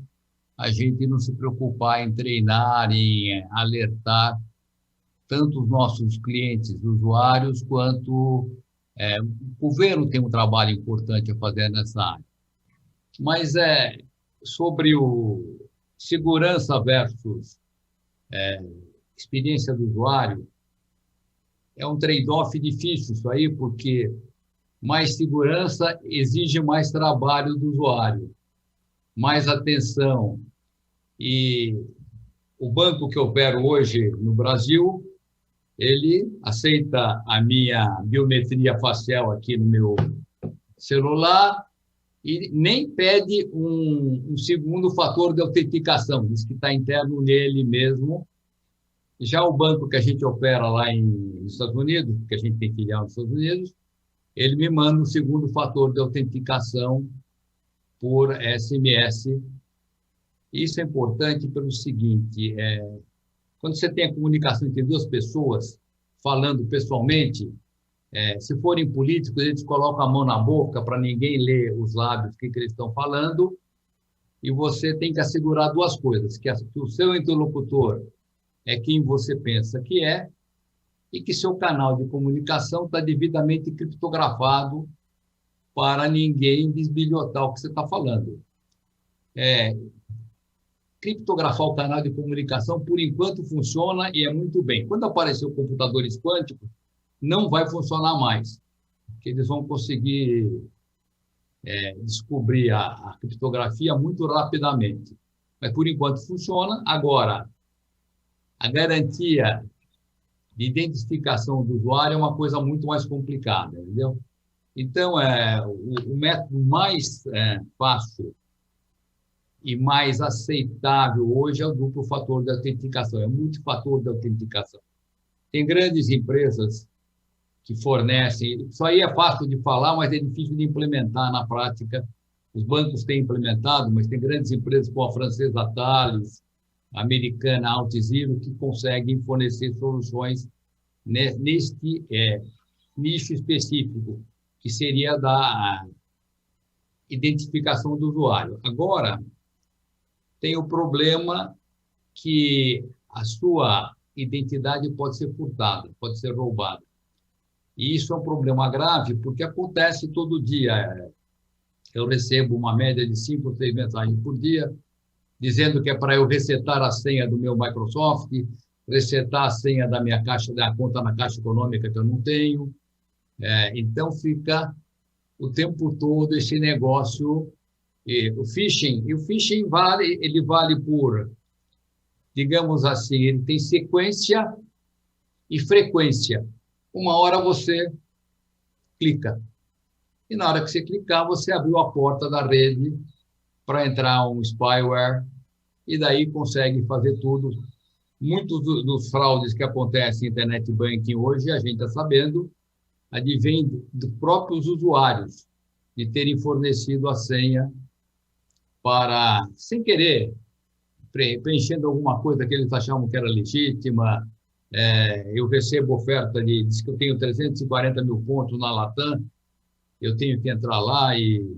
a gente não se preocupar em treinar, em alertar tanto os nossos clientes, usuários, quanto O governo tem um trabalho importante a fazer nessa área. Mas sobre o segurança versus experiência do usuário, é um trade-off difícil isso aí, porque mais segurança exige mais trabalho do usuário, mais atenção. E o banco que eu opero hoje no Brasil, ele aceita a minha biometria facial aqui no meu celular e nem pede um segundo fator de autenticação, diz que está interno nele mesmo. Já o banco que a gente opera lá nos Estados Unidos, que a gente tem filial nos Estados Unidos, ele me manda um segundo fator de autenticação por SMS. Isso é importante pelo seguinte, quando você tem a comunicação entre duas pessoas, falando pessoalmente, se forem políticos, eles colocam a mão na boca para ninguém ler os lábios, o que eles estão falando, e você tem que assegurar duas coisas, que o seu interlocutor é quem você pensa que é, e que seu canal de comunicação está devidamente criptografado para ninguém desbilhotar o que você está falando. Criptografar o canal de comunicação, por enquanto, funciona e é muito bem. Quando aparecer computadores quânticos, não vai funcionar mais, porque eles vão conseguir descobrir a criptografia muito rapidamente. Mas, por enquanto, funciona. Agora, a garantia de identificação do usuário é uma coisa muito mais complicada, entendeu? Então, o método mais fácil e mais aceitável hoje é o duplo fator de autenticação, é multifator de autenticação. Tem grandes empresas que fornecem, isso aí é fácil de falar, mas é difícil de implementar na prática. Os bancos têm implementado, mas tem grandes empresas como a francesa Thales, a americana Altizero, que conseguem fornecer soluções neste nicho específico, que seria da identificação do usuário. Agora, tem o problema que a sua identidade pode ser furtada, pode ser roubada. E isso é um problema grave, porque acontece todo dia. Eu recebo uma média de 5 ou 6 mensagens por dia, dizendo que é para eu resetar a senha do meu Microsoft, resetar a senha da minha conta na Caixa Econômica que eu não tenho. Então, fica o tempo todo esse negócio, o phishing. E o phishing vale por, digamos assim, ele tem sequência e frequência. Uma hora você clica. E na hora que você clicar, você abriu a porta da rede para entrar um spyware, e daí consegue fazer tudo. Muitos dos fraudes que acontecem em internet banking hoje, a gente está sabendo, advém dos próprios usuários, de terem fornecido a senha para, sem querer, preenchendo alguma coisa que eles achavam que era legítima. Eu recebo oferta diz que eu tenho 340 mil pontos na Latam, eu tenho que entrar lá e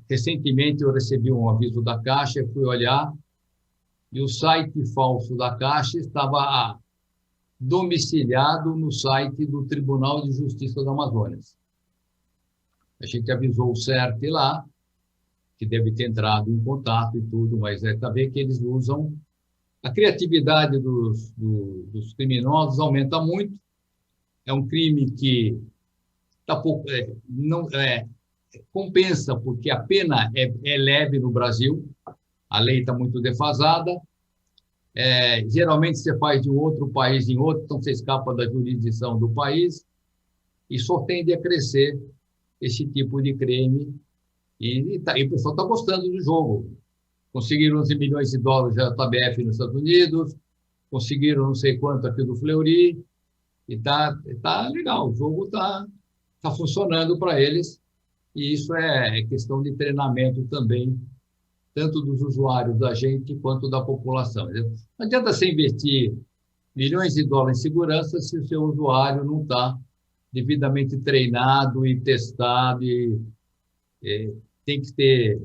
recentemente eu recebi um aviso da Caixa, fui olhar e o site falso da Caixa estava domiciliado no site do Tribunal de Justiça do Amazonas. A gente avisou o CERT lá, que deve ter entrado em contato e tudo, mas está vendo que eles usam. A criatividade dos criminosos aumenta muito. É um crime que compensa, porque a pena é leve no Brasil, a lei está muito defasada. Geralmente você faz de um outro país em outro, então você escapa da jurisdição do país, e só tende a crescer esse tipo de crime. E o pessoal está gostando do jogo. Conseguiram 11 milhões de dólares da JBF nos Estados Unidos, conseguiram não sei quanto aqui do Fleury, e está legal, o jogo está funcionando para eles, e isso é questão de treinamento também, tanto dos usuários da gente quanto da população. Não adianta você investir milhões de dólares em segurança se o seu usuário não está devidamente treinado e testado, tem que ter...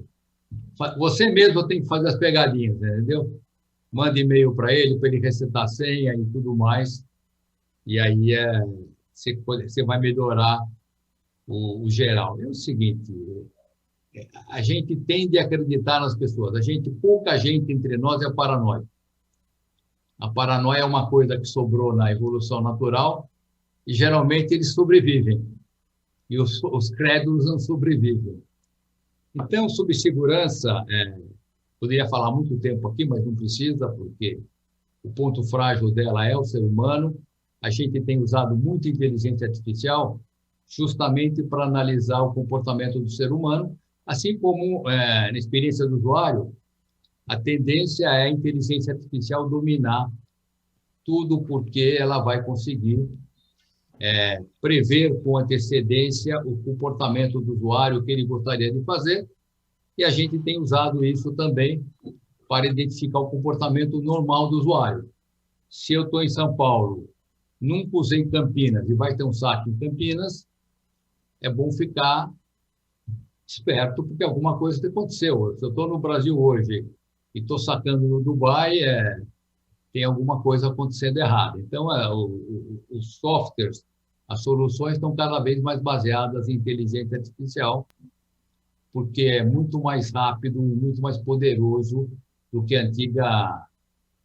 Você mesmo tem que fazer as pegadinhas, entendeu? Manda e-mail para ele resetar a senha e tudo mais, e aí você vai melhorar o geral. É o seguinte, a gente tende a acreditar nas pessoas. Pouca gente entre nós é paranoica. A paranoia é uma coisa que sobrou na evolução natural e, geralmente, eles sobrevivem. E os crédulos não sobrevivem. Então, sobre segurança, poderia falar muito tempo aqui, mas não precisa, porque o ponto frágil dela é o ser humano. A gente tem usado muito inteligência artificial justamente para analisar o comportamento do ser humano, assim como, na experiência do usuário, a tendência é a inteligência artificial dominar tudo, porque ela vai conseguir prever com antecedência o comportamento do usuário, o que ele gostaria de fazer, e a gente tem usado isso também para identificar o comportamento normal do usuário. Se eu estou em São Paulo, nunca usei Campinas e vai ter um saque em Campinas, é bom ficar esperto, porque alguma coisa aconteceu. Se eu estou no Brasil hoje e estou sacando no Dubai, tem alguma coisa acontecendo errada. Então, os softwares, as soluções estão cada vez mais baseadas em inteligência artificial, porque é muito mais rápido e muito mais poderoso do que a antiga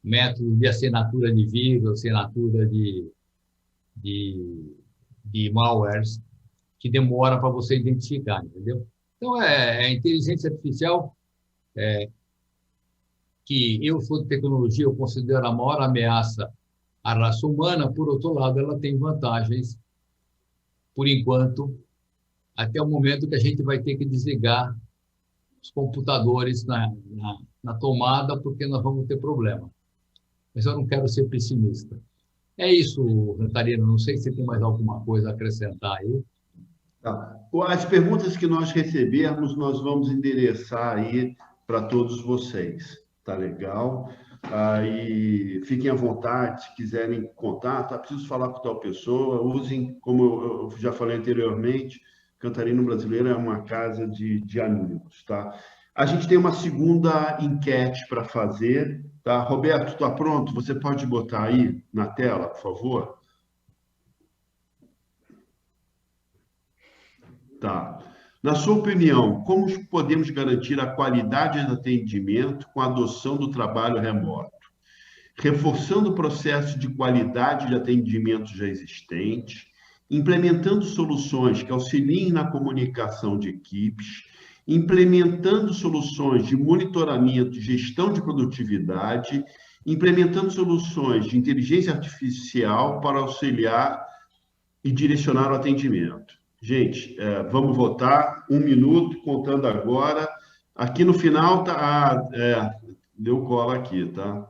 método de assinatura de vírus, assinatura de malwares, que demora para você identificar, entendeu? Então, a inteligência artificial, que eu sou de tecnologia, eu considero a maior ameaça à raça humana. Por outro lado, ela tem vantagens, por enquanto, até o momento que a gente vai ter que desligar os computadores na tomada, porque nós vamos ter problema. Mas eu não quero ser pessimista. É isso, Cantarino. Não sei se tem mais alguma coisa a acrescentar aí. Tá. As perguntas que nós recebermos, nós vamos endereçar aí para todos vocês. Tá legal? Aí fiquem à vontade, se quiserem contar, preciso falar com tal pessoa, usem, como eu já falei anteriormente, Cantarino Brasileiro é uma casa de amigos, tá? A gente tem uma segunda enquete para fazer, tá? Roberto, está pronto? Você pode botar aí na tela, por favor? Tá. Na sua opinião, como podemos garantir a qualidade do atendimento com a adoção do trabalho remoto? Reforçando o processo de qualidade de atendimento já existente, implementando soluções que auxiliem na comunicação de equipes, implementando soluções de monitoramento e gestão de produtividade, implementando soluções de inteligência artificial para auxiliar e direcionar o atendimento. Gente, vamos votar. 1 minuto, contando agora. Aqui no final, deu cola aqui, tá?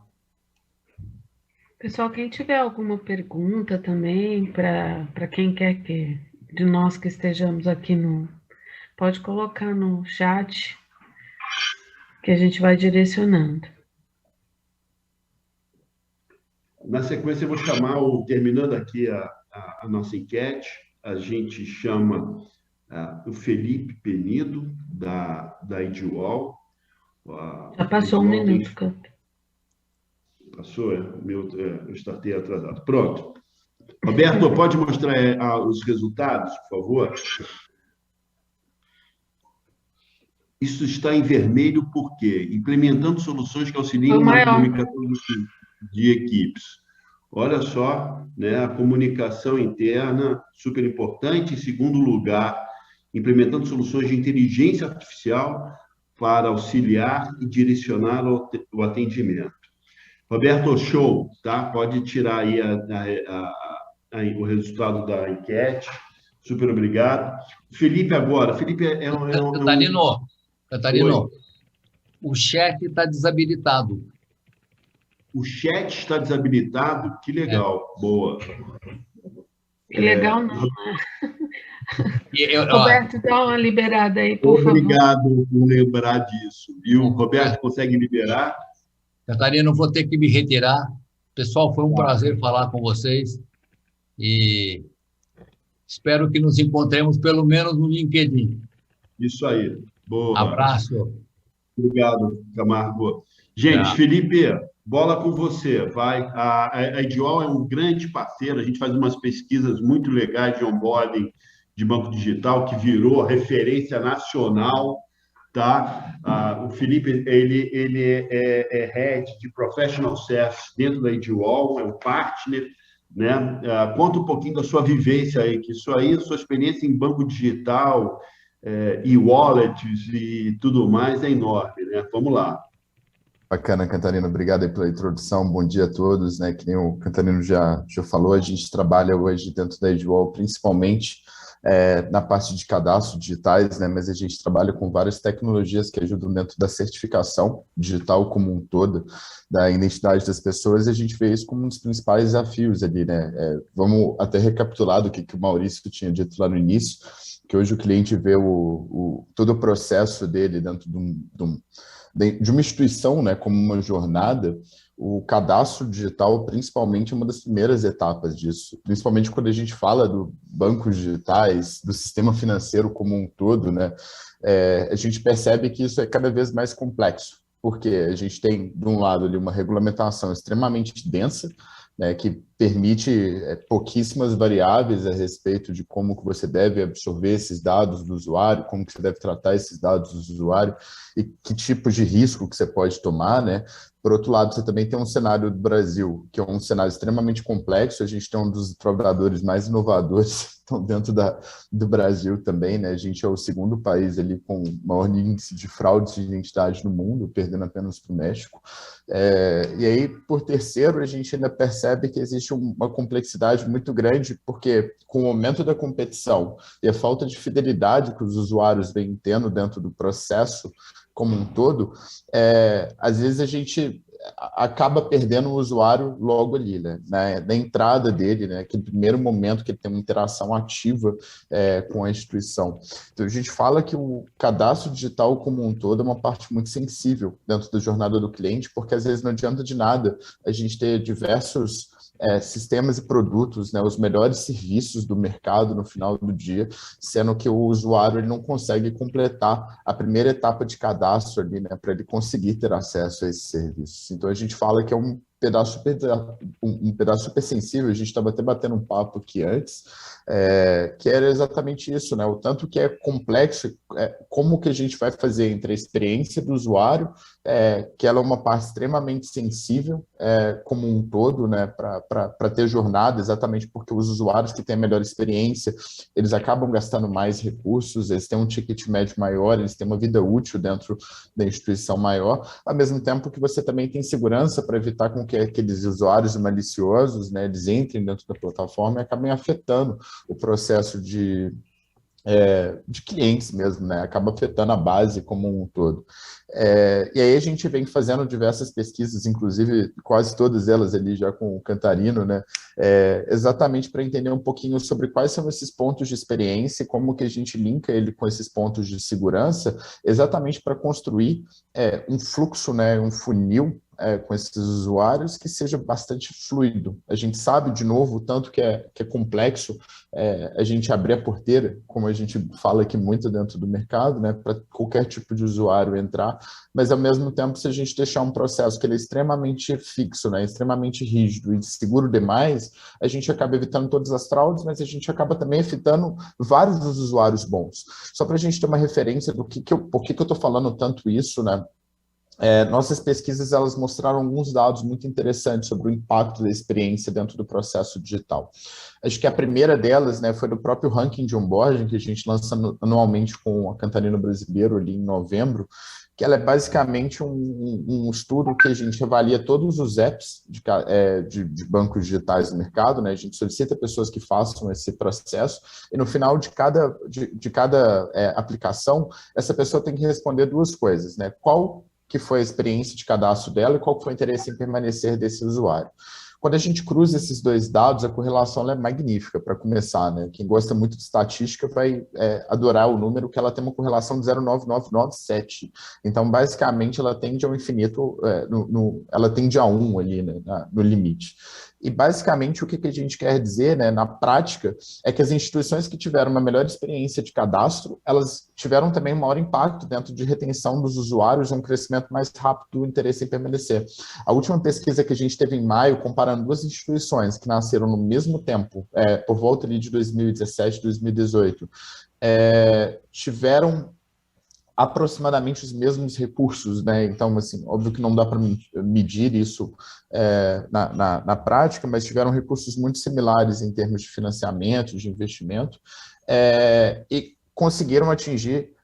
Pessoal, quem tiver alguma pergunta também, para quem quer que de nós que estejamos aqui pode colocar no chat, que a gente vai direcionando. Na sequência, eu vou chamar, terminando aqui a nossa enquete, a gente chama o Felipe Penido, da Ideal. Já passou 1 minuto, Canta. Passou? Eu startei atrasado. Pronto. Roberto, pode mostrar os resultados, por favor? Isso está em vermelho por quê? Implementando soluções que auxiliem na comunicação de equipes. Olha só, né, a comunicação interna, super importante. Em segundo lugar, implementando soluções de inteligência artificial para auxiliar e direcionar o atendimento. Roberto, show, tá? Pode tirar aí o resultado da enquete. Super obrigado. Felipe agora. Felipe Cantarino, o chat está desabilitado. O chat está desabilitado? Que legal. Boa. Que legal, não, né? Roberto, dá uma liberada aí, por favor. Obrigado por lembrar disso, viu? Roberto, consegue liberar? Cantarino, vou ter que me retirar. Pessoal, foi um prazer falar com vocês e espero que nos encontremos pelo menos no LinkedIn. Isso aí. Boa. Abraço. Obrigado, Camargo. Gente, Felipe, bola com você, vai. A Ideal é um grande parceiro, a gente faz umas pesquisas muito legais de onboarding de banco digital, que virou referência nacional, tá? O Felipe, ele é head de Professional Service dentro da Ideal, é um partner, né? Conta um pouquinho da sua vivência aí, que isso aí, a sua experiência em banco digital, e-wallets e tudo mais é enorme, né? Vamos lá. Bacana, Cantarino, obrigado aí pela introdução, bom dia a todos, né, que nem o Cantarino já falou, a gente trabalha hoje dentro da Ideal, principalmente na parte de cadastro digitais, né, mas a gente trabalha com várias tecnologias que ajudam dentro da certificação digital como um todo, da identidade das pessoas, e a gente vê isso como um dos principais desafios ali, né, vamos até recapitular do que o Maurício tinha dito lá no início, que hoje o cliente vê todo o processo dele dentro de uma instituição, né, como uma jornada. O cadastro digital, principalmente, é uma das primeiras etapas disso, principalmente quando a gente fala do bancos digitais, do sistema financeiro como um todo, né, a gente percebe que isso é cada vez mais complexo, porque a gente tem, de um lado, ali, uma regulamentação extremamente densa, né, que permite pouquíssimas variáveis a respeito de como que você deve absorver esses dados do usuário, como que você deve tratar esses dados do usuário e que tipos de risco que você pode tomar, né? Por outro lado, você também tem um cenário do Brasil, que é um cenário extremamente complexo, a gente tem um dos trabalhadores mais inovadores dentro do Brasil também, né? A gente é o segundo país ali com maior índice de fraude de identidade no mundo, perdendo apenas para o México. E aí, por terceiro, a gente ainda percebe que existe uma complexidade muito grande, porque com o aumento da competição e a falta de fidelidade que os usuários vêm tendo dentro do processo como um todo, às vezes a gente acaba perdendo o usuário logo ali, né? Na entrada dele, né? Aquele primeiro momento que ele tem uma interação ativa com a instituição. Então, a gente fala que o cadastro digital como um todo é uma parte muito sensível dentro da jornada do cliente, porque às vezes não adianta de nada a gente ter diversos sistemas e produtos, né, os melhores serviços do mercado no final do dia, sendo que o usuário ele não consegue completar a primeira etapa de cadastro ali, né, para ele conseguir ter acesso a esses serviços. Então a gente fala que é um pedaço super sensível, a gente estava até batendo um papo aqui antes, que era exatamente isso, né? O tanto que é complexo, como que a gente vai fazer entre a experiência do usuário, que ela é uma parte extremamente sensível, como um todo, né? Para ter jornada, exatamente porque os usuários que têm a melhor experiência, eles acabam gastando mais recursos, eles têm um ticket médio maior, eles têm uma vida útil dentro da instituição maior, ao mesmo tempo que você também tem segurança para evitar com que aqueles usuários maliciosos, né, eles entrem dentro da plataforma e acabem afetando o processo de clientes mesmo, né? Acaba afetando a base como um todo. E aí a gente vem fazendo diversas pesquisas, inclusive quase todas elas ali já com o Cantarino, né? Exatamente para entender um pouquinho sobre quais são esses pontos de experiência e como que a gente linka ele com esses pontos de segurança, exatamente para construir um fluxo, né? Um funil com esses usuários que seja bastante fluido. A gente sabe, de novo, o tanto que é complexo a gente abrir a porteira, como a gente fala aqui muito dentro do mercado, né, para qualquer tipo de usuário entrar, mas ao mesmo tempo, se a gente deixar um processo que ele é extremamente fixo, né, extremamente rígido e seguro demais, a gente acaba evitando todas as fraudes, mas a gente acaba também evitando vários dos usuários bons. Só para a gente ter uma referência do por que eu estou falando tanto isso, né? Nossas pesquisas elas mostraram alguns dados muito interessantes sobre o impacto da experiência dentro do processo digital. Acho que a primeira delas, né, foi do próprio ranking de onboarding, que a gente lança anualmente com a Cantarino Brasileiro ali em novembro, que ela é basicamente um estudo que a gente avalia todos os apps de bancos digitais do mercado, né? A gente solicita pessoas que façam esse processo e no final de cada aplicação, essa pessoa tem que responder duas coisas, né? Qual que foi a experiência de cadastro dela e qual foi o interesse em permanecer desse usuário. Quando a gente cruza esses dois dados, a correlação é magnífica, para começar, né? Quem gosta muito de estatística vai adorar o número, que ela tem uma correlação de 0,9997. Então, basicamente, ela tende ao infinito, ela tende a 1 ali, né, no limite. E, basicamente, o que a gente quer dizer, né, na prática, é que as instituições que tiveram uma melhor experiência de cadastro, elas tiveram também um maior impacto dentro de retenção dos usuários, um crescimento mais rápido do interesse em permanecer. A última pesquisa que a gente teve em maio, comparando duas instituições que nasceram no mesmo tempo, por volta ali de 2017, 2018, tiveram aproximadamente os recursos, né? Então, assim, óbvio que não dá para medir isso na prática, mas tiveram recursos muito similares em termos de financiamento, de investimento, e conseguiram atingir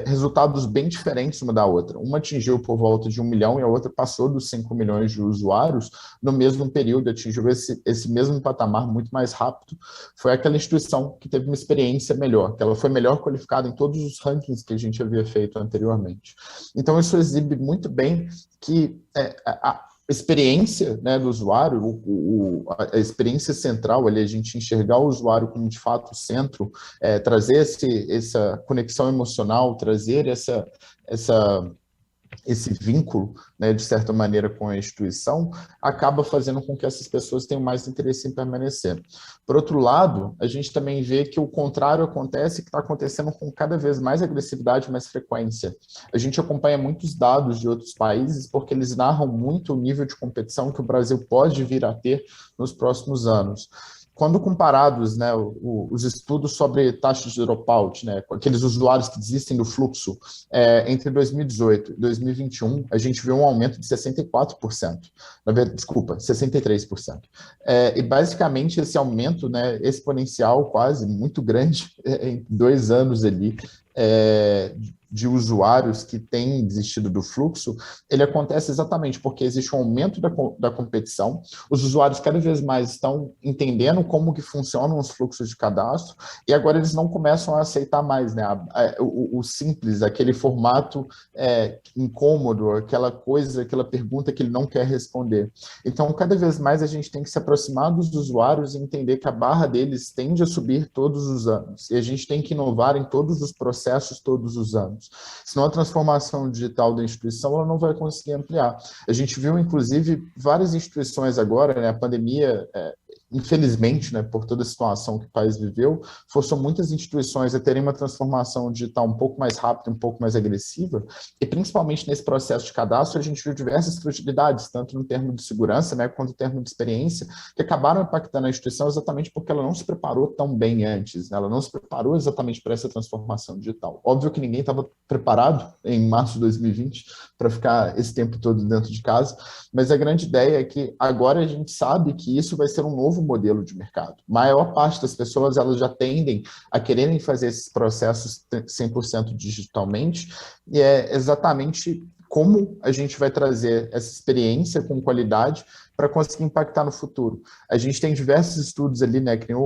resultados bem diferentes uma da outra. Uma atingiu por volta de 1 milhão e a outra passou dos 5 milhões de usuários no mesmo período, atingiu esse mesmo patamar muito mais rápido. Foi aquela instituição que teve uma experiência melhor, que ela foi melhor qualificada em todos os rankings que a gente havia feito anteriormente. Então, isso exibe muito bem que a experiência, né, do usuário, a experiência central, ali, a gente enxergar o usuário como de fato o centro, trazer essa conexão emocional, trazer esse vínculo, né, de certa maneira, com a instituição, acaba fazendo com que essas pessoas tenham mais interesse em permanecer. Por outro lado, a gente também vê que o contrário acontece, que está acontecendo com cada vez mais agressividade, mais frequência. A gente acompanha muitos dados de outros países, porque eles narram muito o nível de competição que o Brasil pode vir a ter nos próximos anos. Quando comparados, né, os estudos sobre taxas de dropout, né, aqueles usuários que desistem do fluxo, entre 2018 e 2021, a gente viu um aumento de 64%. Desculpa, 63%. E basicamente esse aumento, né, exponencial, quase, muito grande, em 2 anos ali, de usuários que têm desistido do fluxo, ele acontece exatamente porque existe um aumento da competição, os usuários cada vez mais estão entendendo como que funcionam os fluxos de cadastro, e agora eles não começam a aceitar mais, né, o simples, aquele formato incômodo, aquela pergunta que ele não quer responder. Então, cada vez mais a gente tem que se aproximar dos usuários e entender que a barra deles tende a subir todos os anos, e a gente tem que inovar em todos os processos todos os anos. Senão a transformação digital da instituição ela não vai conseguir ampliar. A gente viu, inclusive, várias instituições agora, né, a pandemia, infelizmente, né, por toda a situação que o país viveu, forçou muitas instituições a terem uma transformação digital um pouco mais rápida, um pouco mais agressiva, e principalmente nesse processo de cadastro a gente viu diversas fragilidades, tanto no termo de segurança, né, quanto no termo de experiência, que acabaram impactando a instituição exatamente porque ela não se preparou tão bem antes, né, ela não se preparou exatamente para essa transformação digital. Óbvio que ninguém estava preparado em março de 2020 para ficar esse tempo todo dentro de casa, mas a grande ideia é que agora a gente sabe que isso vai ser um novo modelo de mercado. A maior parte das pessoas elas já tendem a quererem fazer esses processos 100% digitalmente, e é exatamente como a gente vai trazer essa experiência com qualidade para conseguir impactar no futuro. A gente tem diversos estudos ali, né, que nem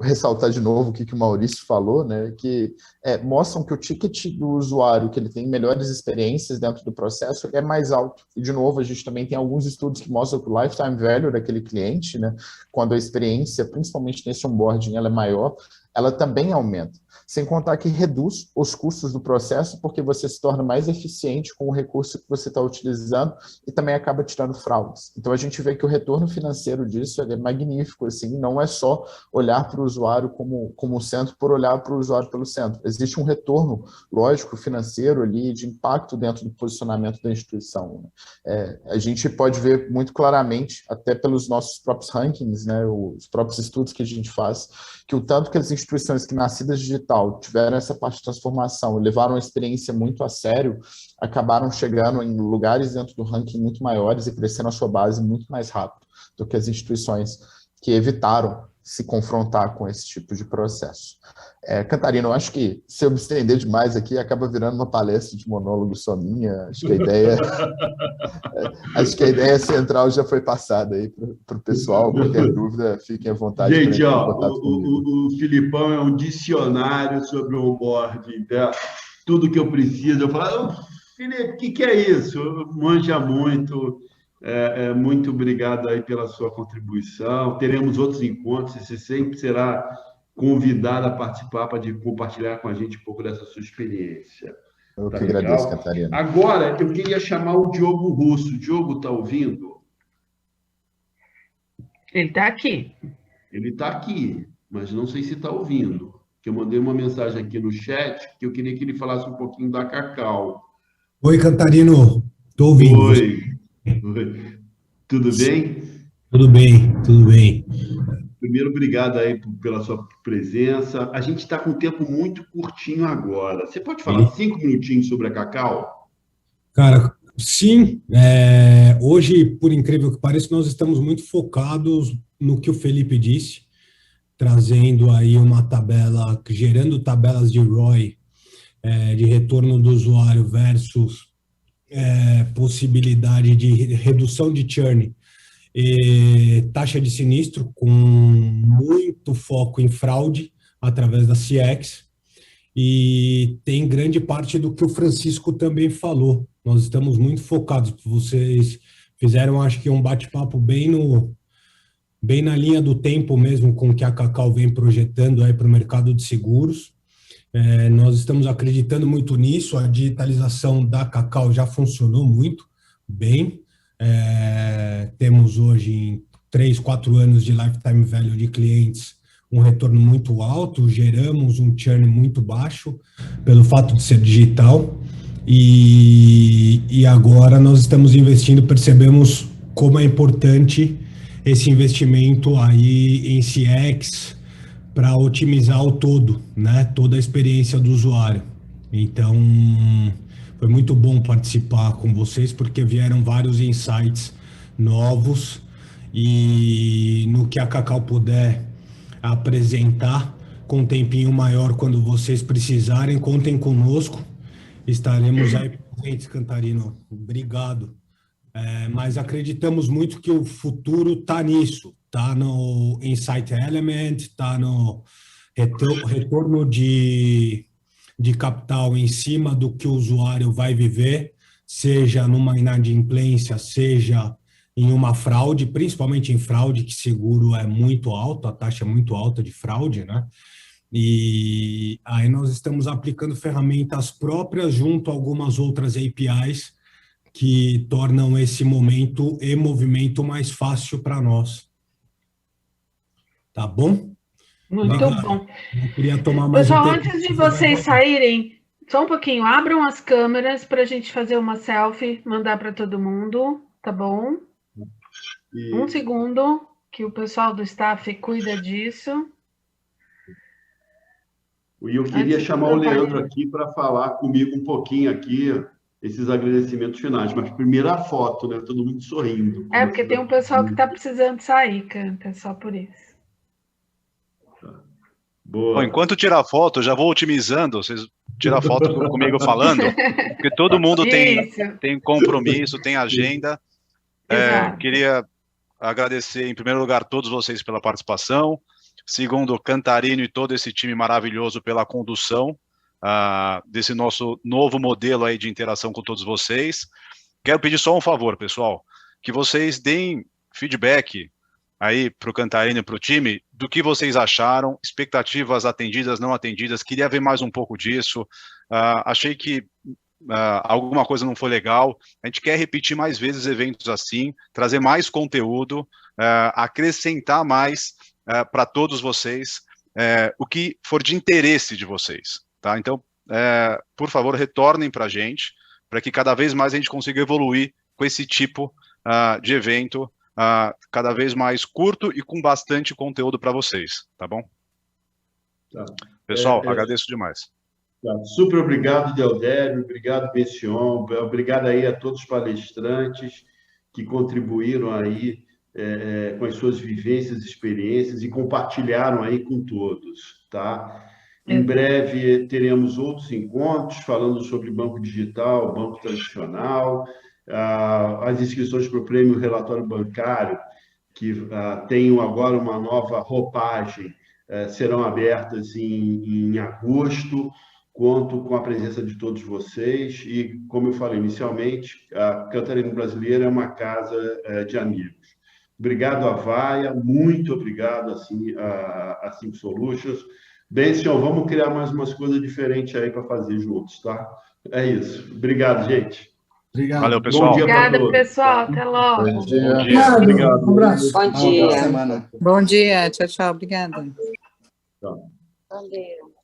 ressaltar de novo o que o Maurício falou, né, que mostram que o ticket do usuário, que ele tem melhores experiências dentro do processo, é mais alto. E, de novo, a gente também tem alguns estudos que mostram que o lifetime value daquele cliente, né, quando a experiência, principalmente nesse onboarding, ela é maior, ela também aumenta. Sem contar que reduz os custos do processo, porque você se torna mais eficiente com o recurso que você está utilizando e também acaba tirando fraudes. Então, a gente vê que o retorno financeiro disso é magnífico, assim, não é só olhar para o usuário como centro por olhar para o usuário pelo centro. Existe um retorno, lógico, financeiro ali, de impacto dentro do posicionamento da instituição. A gente pode ver muito claramente, até pelos nossos próprios rankings, né, os próprios estudos que a gente faz, que o tanto que as instituições que nascidas digital tiveram essa parte de transformação, levaram a experiência muito a sério, acabaram chegando em lugares dentro do ranking muito maiores e crescendo a sua base muito mais rápido do que as instituições que evitaram se confrontar com esse tipo de processo. Cantarino, eu acho que se eu me estender demais aqui, acaba virando uma palestra de monólogo só minha. Acho que a ideia central já foi passada aí para o pessoal. Qualquer dúvida, fiquem à vontade. Gente, o Filipão é um dicionário sobre o onboarding, tá? Tudo que eu preciso. Eu falo, Felipe, o que é isso? Manja muito. Muito obrigado aí pela sua contribuição. Teremos outros encontros. Você sempre será convidado a participar para compartilhar com a gente um pouco dessa sua experiência. Eu que agradeço, Catarina. Agora, eu queria chamar o Diogo Russo. Diogo, está ouvindo? Ele está aqui. Ele está aqui, mas não sei se está ouvindo. Que eu mandei uma mensagem aqui no chat que eu queria que ele falasse um pouquinho da Cacau. Oi, Cantarino. Estou ouvindo. Oi. Oi. Tudo bem? Tudo bem, tudo bem. Primeiro, obrigado aí pela sua presença. A gente está com um tempo muito curtinho agora. Você pode falar 5 minutinhos sobre a Cacau? Cara, sim. Hoje, por incrível que pareça, nós estamos muito focados no que o Felipe disse, trazendo aí uma tabela, gerando tabelas de ROI, de retorno do usuário versus possibilidade de redução de churn e taxa de sinistro, com muito foco em fraude através da CX, e tem grande parte do que o Francisco também falou. Nós estamos muito focados. Vocês fizeram, acho que, um bate-papo bem na linha do tempo mesmo com que a Cacau vem projetando aí para o mercado de seguros. Nós estamos acreditando muito nisso. A digitalização da Cacau já funcionou muito bem. Temos hoje, em 3, 4 anos de lifetime value de clientes, um retorno muito alto, geramos um churn muito baixo pelo fato de ser digital, e agora nós estamos investindo, percebemos como é importante esse investimento aí em CX para otimizar o todo, né, toda a experiência do usuário. Então, foi muito bom participar com vocês, porque vieram vários insights novos, e no que a Cacau puder apresentar com um tempinho maior, quando vocês precisarem, contem conosco, estaremos aí presentes, Cantarino. Obrigado. Mas acreditamos muito que o futuro está nisso, está no Insight Element, está no retorno de capital em cima do que o usuário vai viver, seja numa inadimplência, seja em uma fraude, principalmente em fraude, que seguro é muito alto, a taxa é muito alta de fraude, né? E aí nós estamos aplicando ferramentas próprias junto a algumas outras APIs que tornam esse momento e movimento mais fácil para nós. Tá bom? Muito Obrigado. bom. Eu queria tomar mais Pessoal, tempo. antes de vocês saírem, só um pouquinho, abram as câmeras para a gente fazer uma selfie, mandar para todo mundo, tá bom? Um segundo, que o pessoal do staff cuida disso. E eu queria chamar o Leandro aqui para falar comigo um pouquinho aqui, esses agradecimentos finais. Mas primeiro a foto, né? Todo mundo sorrindo. Porque tem um pessoal que está precisando sair, Canta, só por isso. Boa. Bom, enquanto tirar foto, eu já vou otimizando, vocês tiram foto comigo falando, porque todo mundo tem compromisso, tem agenda. Queria agradecer, em primeiro lugar, todos vocês pela participação. Segundo, Cantarino e todo esse time maravilhoso pela condução desse nosso novo modelo aí de interação com todos vocês. Quero pedir só um favor, pessoal, que vocês deem feedback aí para o Cantarino e para o time do que vocês acharam, expectativas atendidas, não atendidas. Queria ver mais um pouco disso. Achei que alguma coisa não foi legal. A gente quer repetir mais vezes eventos assim, trazer mais conteúdo, acrescentar mais para todos vocês o que for de interesse de vocês, tá? Então, por favor, retornem para a gente, para que cada vez mais a gente consiga evoluir com esse tipo de evento, cada vez mais curto e com bastante conteúdo para vocês, tá bom? Tá. Pessoal, agradeço demais. Tá. Super obrigado, Deodério, obrigado, Bession, obrigado aí a todos os palestrantes que contribuíram aí com as suas vivências, experiências e compartilharam aí com todos, tá? Em breve teremos outros encontros falando sobre banco digital, banco tradicional, as inscrições para o prêmio relatório bancário, que tenham agora uma nova roupagem, serão abertas em agosto. Conto com a presença de todos vocês e, como eu falei inicialmente, a Cantarino Brasileira é uma casa de amigos. Obrigado, Avaia, muito obrigado a Cinco Solutions. Bem, senhor, vamos criar mais umas coisas diferentes aí para fazer juntos, tá? É isso. Obrigado, gente. Obrigado. Valeu, pessoal. Bom dia pra Obrigada, todos. pessoal. Até logo. Bom dia. Obrigado. Obrigado. Um abraço. Bom Boa dia. semana. Bom dia. Tchau, tchau. Obrigada. Tchau. Bom dia.